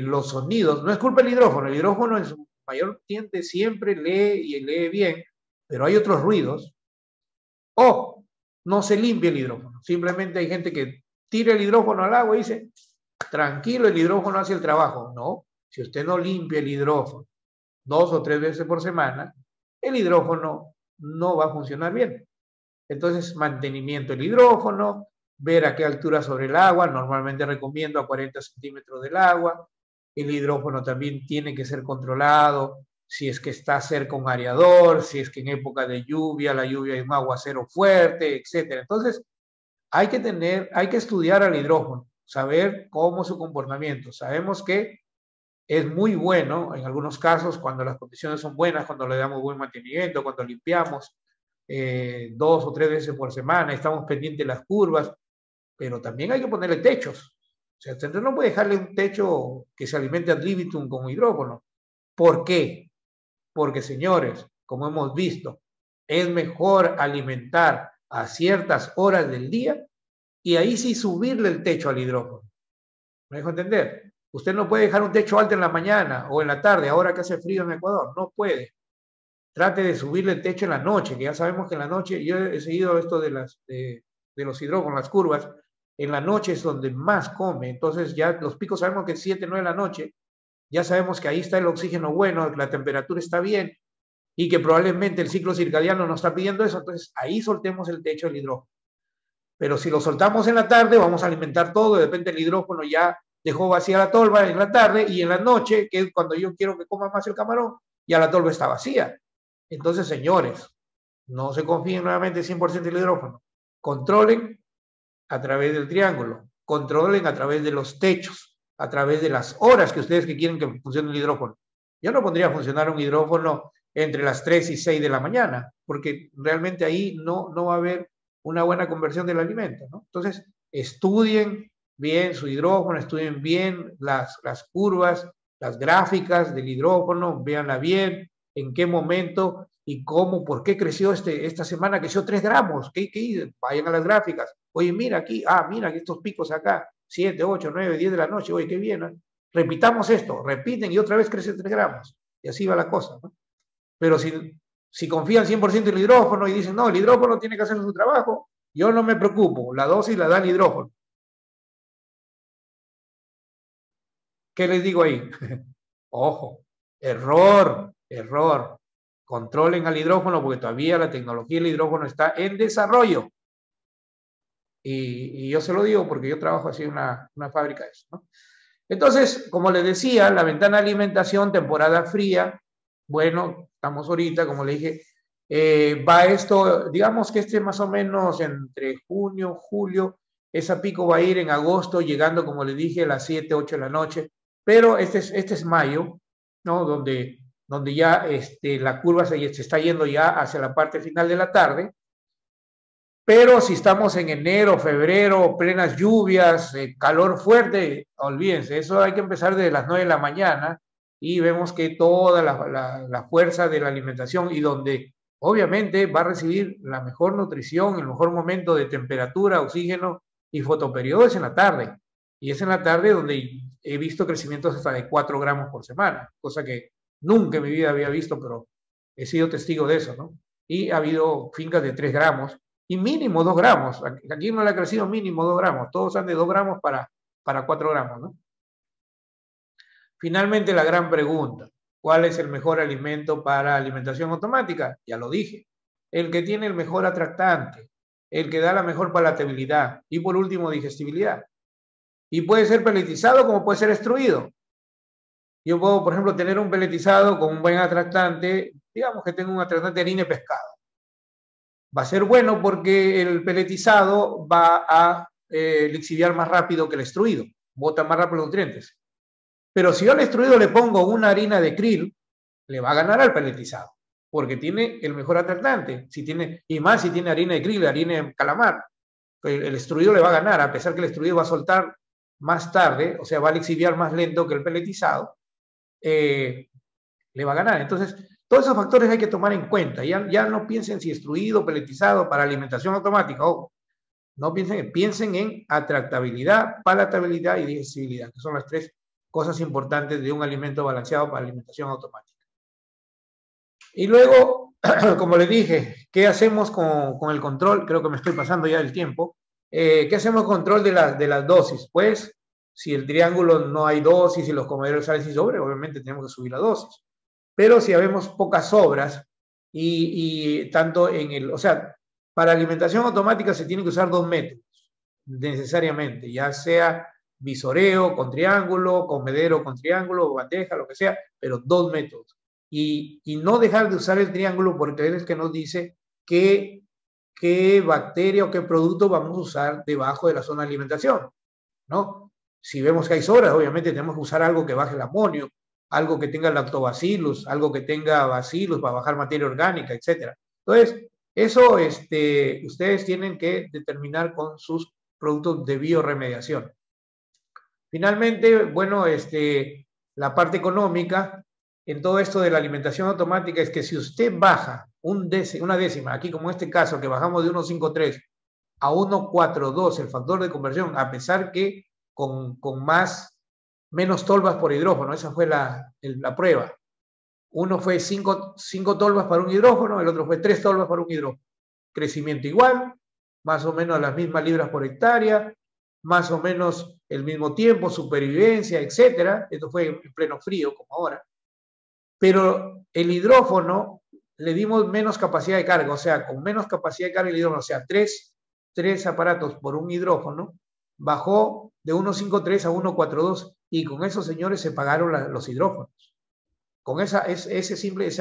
los sonidos, no es culpa del hidrófono, el hidrófono en su mayor tiende siempre lee y lee bien, pero hay otros ruidos. O no se limpia el hidrófono, simplemente hay gente que tira el hidrófono al agua y dice, tranquilo, el hidrófono hace el trabajo. No, si usted no limpia el hidrófono 2 o 3 veces por semana, el hidrófono no va a funcionar bien. Entonces, mantenimiento del hidrófono, ver a qué altura sobre el agua, normalmente recomiendo a 40 centímetros del agua. El hidrófono también tiene que ser controlado, si es que está cerca un aerador, si es que en época de lluvia, la lluvia es un aguacero fuerte, etc. Entonces, hay que estudiar al hidrófono, saber cómo es su comportamiento. Sabemos que es muy bueno en algunos casos cuando las condiciones son buenas, cuando le damos buen mantenimiento, cuando limpiamos 2 o 3 veces por semana, estamos pendientes de las curvas, pero también hay que ponerle techos. O sea, usted no puede dejarle un techo que se alimente ad libitum con hidrófono. ¿Por qué? Porque, señores, como hemos visto, es mejor alimentar a ciertas horas del día y ahí sí subirle el techo al hidrófono. ¿Me dejo entender? Usted no puede dejar un techo alto en la mañana o en la tarde, ahora que hace frío en Ecuador. No puede. Trate de subirle el techo en la noche, que ya sabemos que en la noche, yo he seguido esto de los hidrófonos, las curvas, en la noche es donde más come. Entonces ya los picos sabemos que 7, 9 de la noche, ya sabemos que ahí está el oxígeno bueno, la temperatura está bien y que probablemente el ciclo circadiano nos está pidiendo eso. Entonces ahí soltemos el techo del hidrófono. Pero si lo soltamos en la tarde, vamos a alimentar todo, de repente el hidrófono ya dejó vacía la tolva en la tarde y en la noche, que es cuando yo quiero que coma más el camarón, ya la tolva está vacía. Entonces, señores, no se confíen nuevamente 100% del hidrófono. Controlen a través del triángulo, controlen a través de los techos, a través de las horas que ustedes quieren que funcione el hidrófono. Yo no pondría a funcionar un hidrófono entre las 3 y 6 de la mañana, porque realmente ahí no va a haber una buena conversión del alimento, ¿no? Entonces, estudien bien su hidrófono, estudien bien las curvas, las gráficas del hidrófono, véanla bien, en qué momento y cómo, por qué creció esta semana, creció 3 gramos, vayan a las gráficas, oye, mira aquí, mira estos picos acá, 7, 8, 9, 10 de la noche, oye, qué bien, ¿no? Repitamos esto, repiten y otra vez crece 3 gramos, y así va la cosa, ¿no? Pero si confían 100% en el hidrófono y dicen, no, el hidrófono tiene que hacer su trabajo, yo no me preocupo, la dosis la da el hidrófono. ¿Qué les digo ahí? Ojo, error. Controlen al hidrófono porque todavía la tecnología del hidrófono está en desarrollo. Y yo se lo digo porque yo trabajo así en una fábrica de eso, ¿no? Entonces, como les decía, la ventana de alimentación, temporada fría, bueno, estamos ahorita, como le dije, va esto, digamos que más o menos entre junio, julio, esa pico va a ir en agosto, llegando, como le dije, a las 7, 8 de la noche, pero este es mayo, ¿no? Donde ya la curva se está yendo ya hacia la parte final de la tarde, pero si estamos en enero, febrero, plenas lluvias, calor fuerte, olvídense, eso hay que empezar desde las 9 de la mañana y vemos que toda la fuerza de la alimentación y donde obviamente va a recibir la mejor nutrición, el mejor momento de temperatura, oxígeno y fotoperiodo es en la tarde. Y es en la tarde donde he visto crecimientos hasta de 4 gramos por semana, cosa que nunca en mi vida había visto, pero he sido testigo de eso, ¿no? Y ha habido fincas de 3 gramos y mínimo 2 gramos. Aquí no le ha crecido mínimo 2 gramos. Todos han de 2 gramos para 4 gramos, ¿no? Finalmente, la gran pregunta. ¿Cuál es el mejor alimento para alimentación automática? Ya lo dije. El que tiene el mejor atractante, el que da la mejor palatabilidad y por último, digestibilidad. Y puede ser peletizado como puede ser extruido. Yo puedo, por ejemplo, tener un peletizado con un buen atractante, digamos que tengo un atractante de harina y pescado. Va a ser bueno porque el peletizado va a lixiviar más rápido que el extruido, bota más rápido los nutrientes. Pero si yo al extruido le pongo una harina de krill, le va a ganar al peletizado. porque tiene el mejor atractante, y más si tiene harina de krill, harina de calamar. El extruido le va a ganar, a pesar que el extruido va a soltar más tarde, o sea, va a lixiviar más lento que el peletizado, le va a ganar. Entonces, todos esos factores hay que tomar en cuenta. Ya no piensen si extruido, peletizado para alimentación automática, ojo. No piensen en atractabilidad, palatabilidad y digestibilidad, que son las tres cosas importantes de un alimento balanceado para alimentación automática. Y luego, como les dije, ¿qué hacemos con el control? Creo que me estoy pasando ya del tiempo. ¿Qué hacemos con control de las dosis? Pues, si el triángulo no hay dosis y los comederos salen sin sobre, obviamente tenemos que subir la dosis. Pero si habemos pocas sobras y tanto o sea, para alimentación automática se tienen que usar dos métodos, necesariamente, ya sea visoreo con triángulo, comedero con triángulo, bandeja, lo que sea, pero dos métodos. Y no dejar de usar el triángulo porque es que nos dice qué bacteria o qué producto vamos a usar debajo de la zona de alimentación, ¿no? Si vemos que hay sobras, obviamente tenemos que usar algo que baje el amonio, algo que tenga lactobacillus, algo que tenga bacillus para bajar materia orgánica, etc. Entonces, eso ustedes tienen que determinar con sus productos de bioremediación. Finalmente, bueno, la parte económica en todo esto de la alimentación automática es que si usted baja una décima, aquí como en este caso, que bajamos de 1,53 a 1,42 el factor de conversión, a pesar que con menos tolvas por hidrógeno, esa fue la prueba. Uno fue 5 tolvas para un hidrógeno, el otro fue 3 tolvas para un hidrógeno. Crecimiento igual, más o menos las mismas libras por hectárea, más o menos el mismo tiempo, supervivencia, etcétera. Esto fue en pleno frío, como ahora. Pero el hidrógeno le dimos menos capacidad de carga, o sea, con menos capacidad de carga el hidrógeno, o sea, tres aparatos por un hidrógeno, bajó de 1,53 a 1,42 y con esos señores se pagaron los hidrógenos. Con ese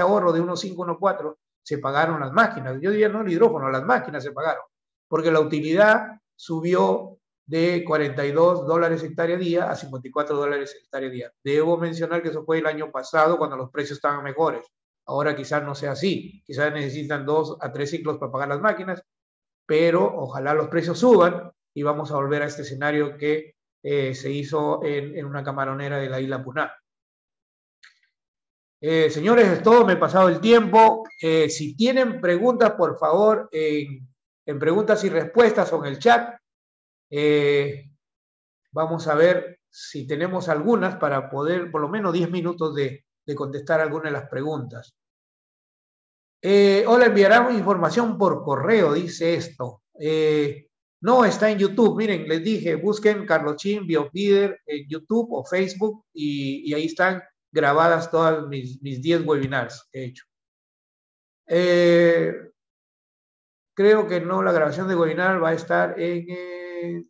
ahorro de 1,5, 1,4 se pagaron las máquinas. Yo diría no el hidrógeno, las máquinas se pagaron, porque la utilidad subió de $42 hectárea día a $54 hectárea día. Debo mencionar que eso fue el año pasado cuando los precios estaban mejores. Ahora quizás no sea así, quizás necesitan 2 a 3 ciclos para pagar las máquinas, pero ojalá los precios suban y vamos a volver a este escenario que se hizo en una camaronera de la isla Puná. Señores, es todo, me he pasado el tiempo. Si tienen preguntas, por favor, en preguntas y respuestas o en el chat, vamos a ver si tenemos algunas para poder, por lo menos 10 minutos de contestar algunas de las preguntas. Hola, enviarán información por correo, dice esto. No, está en YouTube. Miren, les dije, busquen Carlos Chin, Biofeeder en YouTube o Facebook y ahí están grabadas todas mis 10 webinars que he hecho. Creo que no, la grabación de webinar va a estar en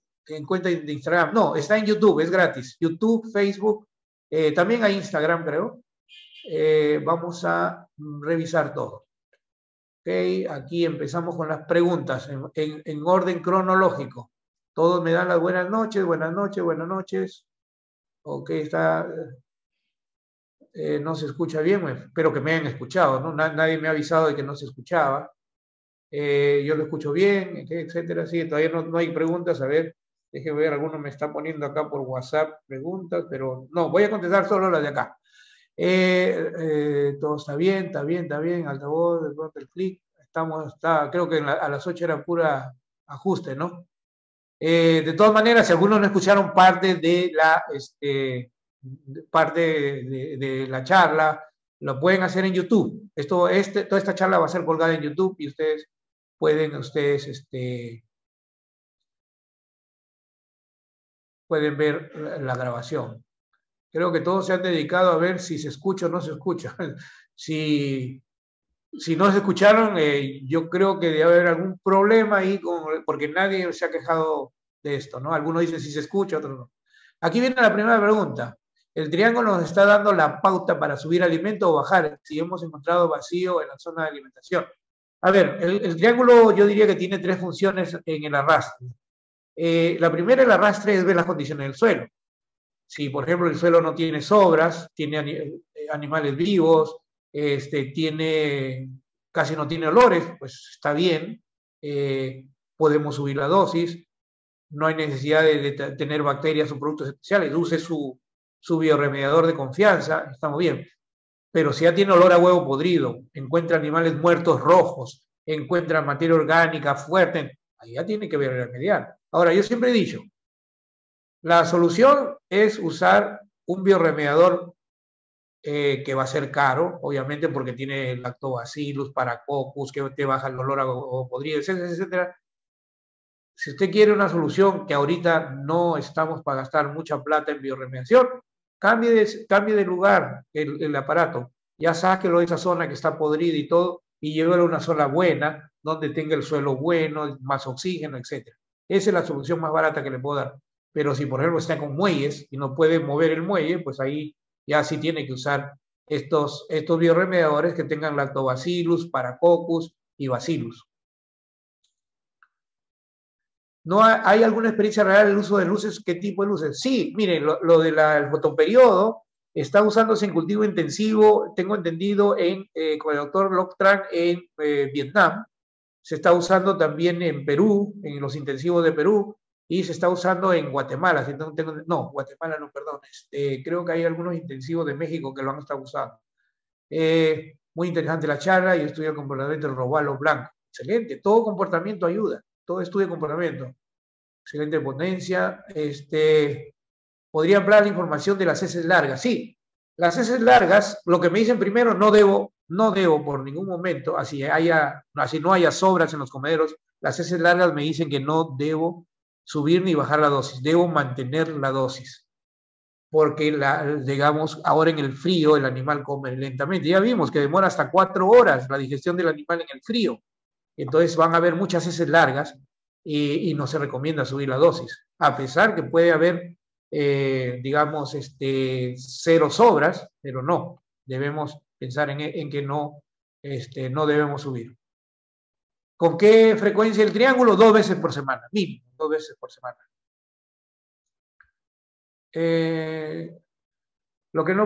cuenta de Instagram. No, está en YouTube, es gratis. YouTube, Facebook, también hay Instagram, creo. Vamos a revisar todo. Ok, aquí empezamos con las preguntas en orden cronológico. Todos me dan las buenas noches, buenas noches, buenas noches. Ok, está... no se escucha bien, espero que me hayan escuchado, ¿no? Nadie me ha avisado de que no se escuchaba. Yo lo escucho bien, etcétera. Sí, todavía no hay preguntas. A ver, déjenme ver, algunos me están poniendo acá por WhatsApp preguntas, pero no, voy a contestar solo las de acá. Todo está bien, altavoz, de pronto el clic. Creo que a las 8 era pura ajuste, ¿no? De todas maneras, si algunos no escucharon parte de la charla, lo pueden hacer en YouTube. Toda esta charla va a ser colgada en YouTube y ustedes pueden ver la grabación. Creo que todos se han dedicado a ver si se escucha o no se escucha. Si no se escucharon, yo creo que debe haber algún problema ahí, porque nadie se ha quejado de esto, ¿no? Algunos dicen si se escucha, otros no. Aquí viene la primera pregunta. El triángulo nos está dando la pauta para subir alimento o bajar, si hemos encontrado vacío en la zona de alimentación. A ver, el triángulo yo diría que tiene 3 funciones en el arrastre. La primera, el arrastre, es ver las condiciones del suelo. Si, por ejemplo, el suelo no tiene sobras, tiene animales vivos, casi no tiene olores, pues está bien, podemos subir la dosis, no hay necesidad de tener bacterias o productos especiales, use su bioremediador de confianza, estamos bien. Pero si ya tiene olor a huevo podrido, encuentra animales muertos rojos, encuentra materia orgánica fuerte, ahí ya tiene que bioremediar. Ahora, yo siempre he dicho, la solución es usar un bioremediador que va a ser caro, obviamente porque tiene lactobacillus, paracoccus, que te baja el olor a huevo podrido, etcétera, etcétera. Si usted quiere una solución que ahorita no estamos para gastar mucha plata en bioremediación, cambie de lugar el aparato. Ya sáquelo de esa zona que está podrida y todo y llévelo a una zona buena, donde tenga el suelo bueno, más oxígeno, etc. Esa es la solución más barata que le puedo dar. Pero si, por ejemplo, está con muelles y no puede mover el muelle, pues ahí ya sí tiene que usar estos bioremediadores que tengan lactobacillus, paracoccus y bacillus. ¿No hay alguna experiencia real del uso de luces? ¿Qué tipo de luces? Sí, miren, lo del fotoperiodo está usándose en cultivo intensivo, tengo entendido, con el doctor Loc Tran en Vietnam. Se está usando también en Perú, en los intensivos de Perú, y se está usando en Guatemala. No, Guatemala no, perdón. Creo que hay algunos intensivos de México que lo han estado usando. Muy interesante la charla y estudio el comportamiento del robalo blanco. Excelente, todo comportamiento ayuda, todo estudio de comportamiento. Excelente ponencia. ¿Podría ampliar la información de las heces largas? Sí, las heces largas, lo que me dicen primero, no debo por ningún momento, así no haya sobras en los comederos, las heces largas me dicen que no debo subir ni bajar la dosis, debo mantener la dosis. Porque, digamos, ahora en el frío el animal come lentamente. Ya vimos que demora hasta 4 horas la digestión del animal en el frío. Entonces van a haber muchas heces largas y no se recomienda subir la dosis. A pesar que puede haber, digamos, 0 sobras, pero no. Debemos pensar en que no debemos subir. ¿Con qué frecuencia el triángulo? 2 veces por semana, mínimo, 2 veces por semana. Lo que no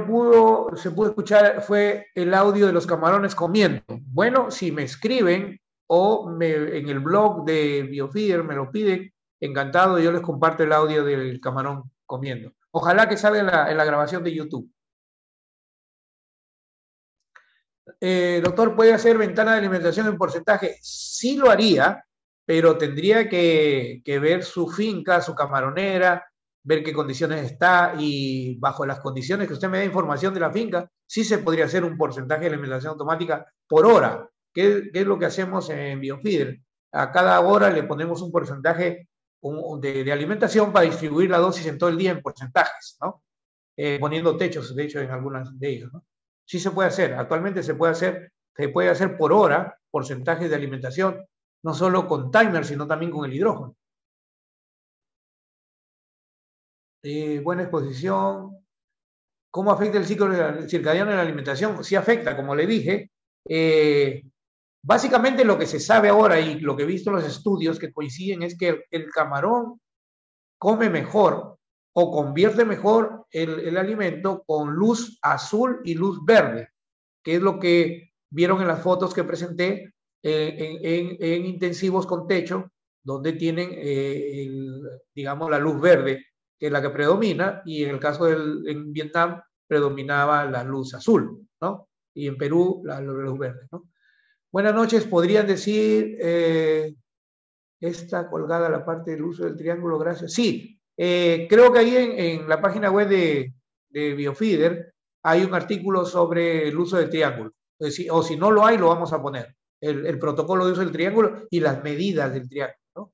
se pudo escuchar fue el audio de los camarones comiendo. Bueno, si me escriben o en el blog de Biofeeder me lo piden, encantado, yo les comparto el audio del camarón comiendo. Ojalá que salga en la grabación de YouTube. Doctor, ¿puede hacer ventana de alimentación en porcentaje? Sí lo haría, pero tendría que ver su finca, su camaronera, ver qué condiciones está y bajo las condiciones que usted me dé información de la finca, sí se podría hacer un porcentaje de alimentación automática por hora. ¿Qué es lo que hacemos en Biofeeder? A cada hora le ponemos un porcentaje de alimentación para distribuir la dosis en todo el día en porcentajes, ¿no? Poniendo techos, de hecho, en algunas de ellos, ¿no? Sí se puede hacer, actualmente se puede hacer por hora porcentajes de alimentación, no solo con timer, sino también con el hidrógeno. Buena exposición. ¿Cómo afecta el ciclo circadiano en la alimentación? Sí afecta, como le dije. Básicamente lo que se sabe ahora y lo que he visto en los estudios que coinciden es que el camarón come mejor o convierte mejor el alimento con luz azul y luz verde, que es lo que vieron en las fotos que presenté en intensivos con techo, donde tienen, digamos, la luz verde, que es la que predomina, y en el caso en Vietnam predominaba la luz azul, ¿no? Y en Perú la luz verde, ¿no? Buenas noches, ¿podrían decir está colgada la parte del uso del triángulo? Gracias. Sí, creo que ahí en la página web de Biofeeder hay un artículo sobre el uso del triángulo. O si no lo hay, lo vamos a poner. El protocolo de uso del triángulo y las medidas del triángulo, ¿no?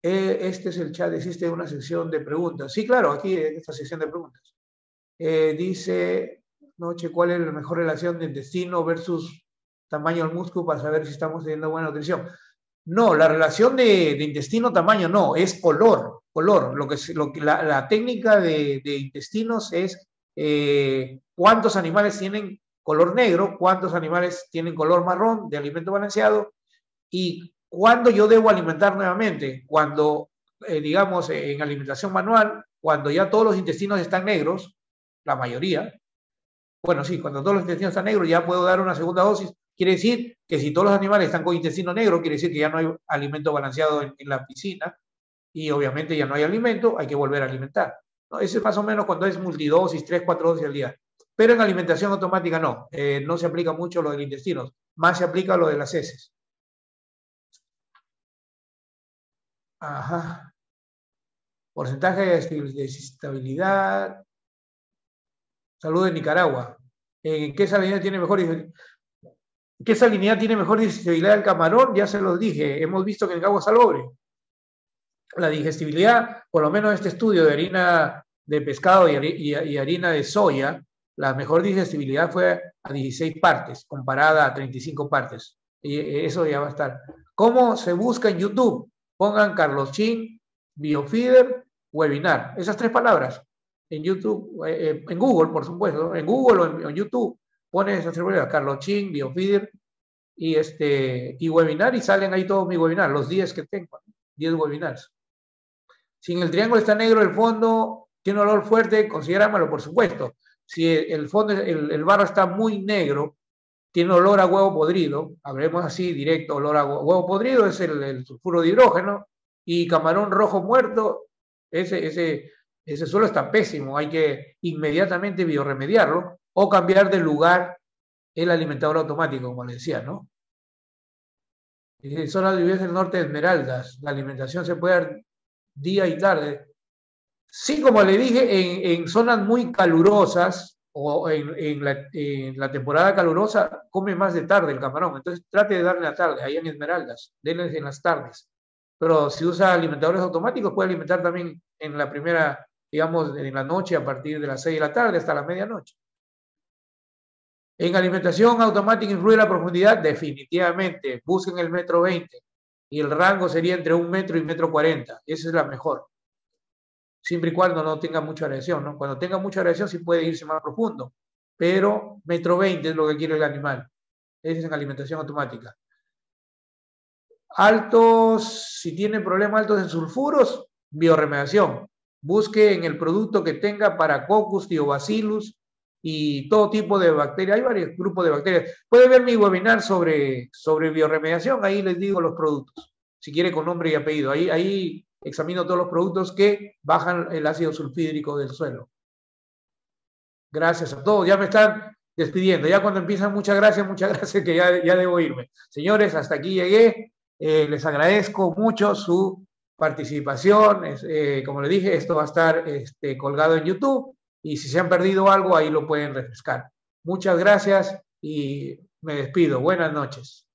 Este es el chat, existe una sección de preguntas. Sí, claro, aquí en esta sección de preguntas. Dice, noche, ¿cuál es la mejor relación de intestino versus tamaño del músculo para saber si estamos teniendo buena nutrición? No, la relación de intestino-tamaño no, es color. La técnica de intestinos es cuántos animales tienen color negro, cuántos animales tienen color marrón de alimento balanceado y cuándo yo debo alimentar nuevamente. Cuando, digamos, en alimentación manual, cuando ya todos los intestinos están negros, la mayoría, Bueno, sí, cuando todos los intestinos están negros ya puedo dar una segunda dosis. Quiere decir que si todos los animales están con intestino negro, quiere decir que ya no hay alimento balanceado en la piscina y obviamente ya no hay alimento, hay que volver a alimentar, ¿no? Ese es más o menos cuando es multidosis, 3, 4 dosis al día. Pero en alimentación automática no, no se aplica mucho lo del intestino, más se aplica lo de las heces. Ajá. Porcentaje de estabilidad. Salud de Nicaragua. ¿En qué salinidad tiene mejor ¿Qué salinidad tiene mejor digestibilidad del camarón? Ya se los dije, hemos visto que en agua salobre la digestibilidad, por lo menos este estudio de harina de pescado y harina de soya, la mejor digestibilidad fue a 16 partes, comparada a 35 partes. Y eso ya va a estar. ¿Cómo se busca en YouTube? Pongan Carlos Chin, Biofeeder, webinar. Esas 3 palabras. En YouTube, en Google, por supuesto, en Google o en YouTube, ponen esas 3 palabras, Carlos Chin, Biofeeder y webinar, y salen ahí todos mis webinars, los 10 que tengo, 10 webinars. Si en el triángulo está negro el fondo, tiene olor fuerte, considéramelo, por supuesto. Si el fondo, el barro está muy negro, tiene olor a huevo podrido, hablemos así, directo, olor a huevo podrido, es el sulfuro de hidrógeno, y camarón rojo muerto, ese suelo está pésimo, hay que inmediatamente bioremediarlo o cambiar de lugar el alimentador automático, como les decía, ¿no? Zona de lluvias del norte de Esmeraldas, la alimentación se puede dar día y tarde. Sí, como le dije, en zonas muy calurosas o en la temporada calurosa, come más de tarde el camarón. Entonces trate de darle a la tarde, ahí en Esmeraldas, denle en las tardes. Pero si usa alimentadores automáticos, puede alimentar también en la primera, digamos, en la noche, a partir de las 6 de la tarde hasta la medianoche. En alimentación automática influye la profundidad, definitivamente. Busquen el 1,20 m y el rango sería entre 1 metro y 1,40 m. Esa es la mejor. Siempre y cuando no tenga mucha agresión, ¿no? Cuando tenga mucha agresión sí puede irse más profundo, pero 1,20 m es lo que quiere el animal. Esa es en alimentación automática. Altos, si tiene problemas altos en sulfuros, bioremediación. Busque en el producto que tenga Paracoccus, Thiobacillus y todo tipo de bacterias. Hay varios grupos de bacterias. Puede ver mi webinar sobre bioremediación, ahí les digo los productos, si quiere con nombre y apellido. Ahí examino todos los productos que bajan el ácido sulfídrico del suelo. Gracias a todos. Ya me están despidiendo. Ya cuando empiezan, muchas gracias, que ya debo irme. Señores, hasta aquí llegué. Les agradezco mucho su participación. Como les dije, esto va a estar colgado en YouTube y si se han perdido algo, ahí lo pueden refrescar. Muchas gracias y me despido. Buenas noches.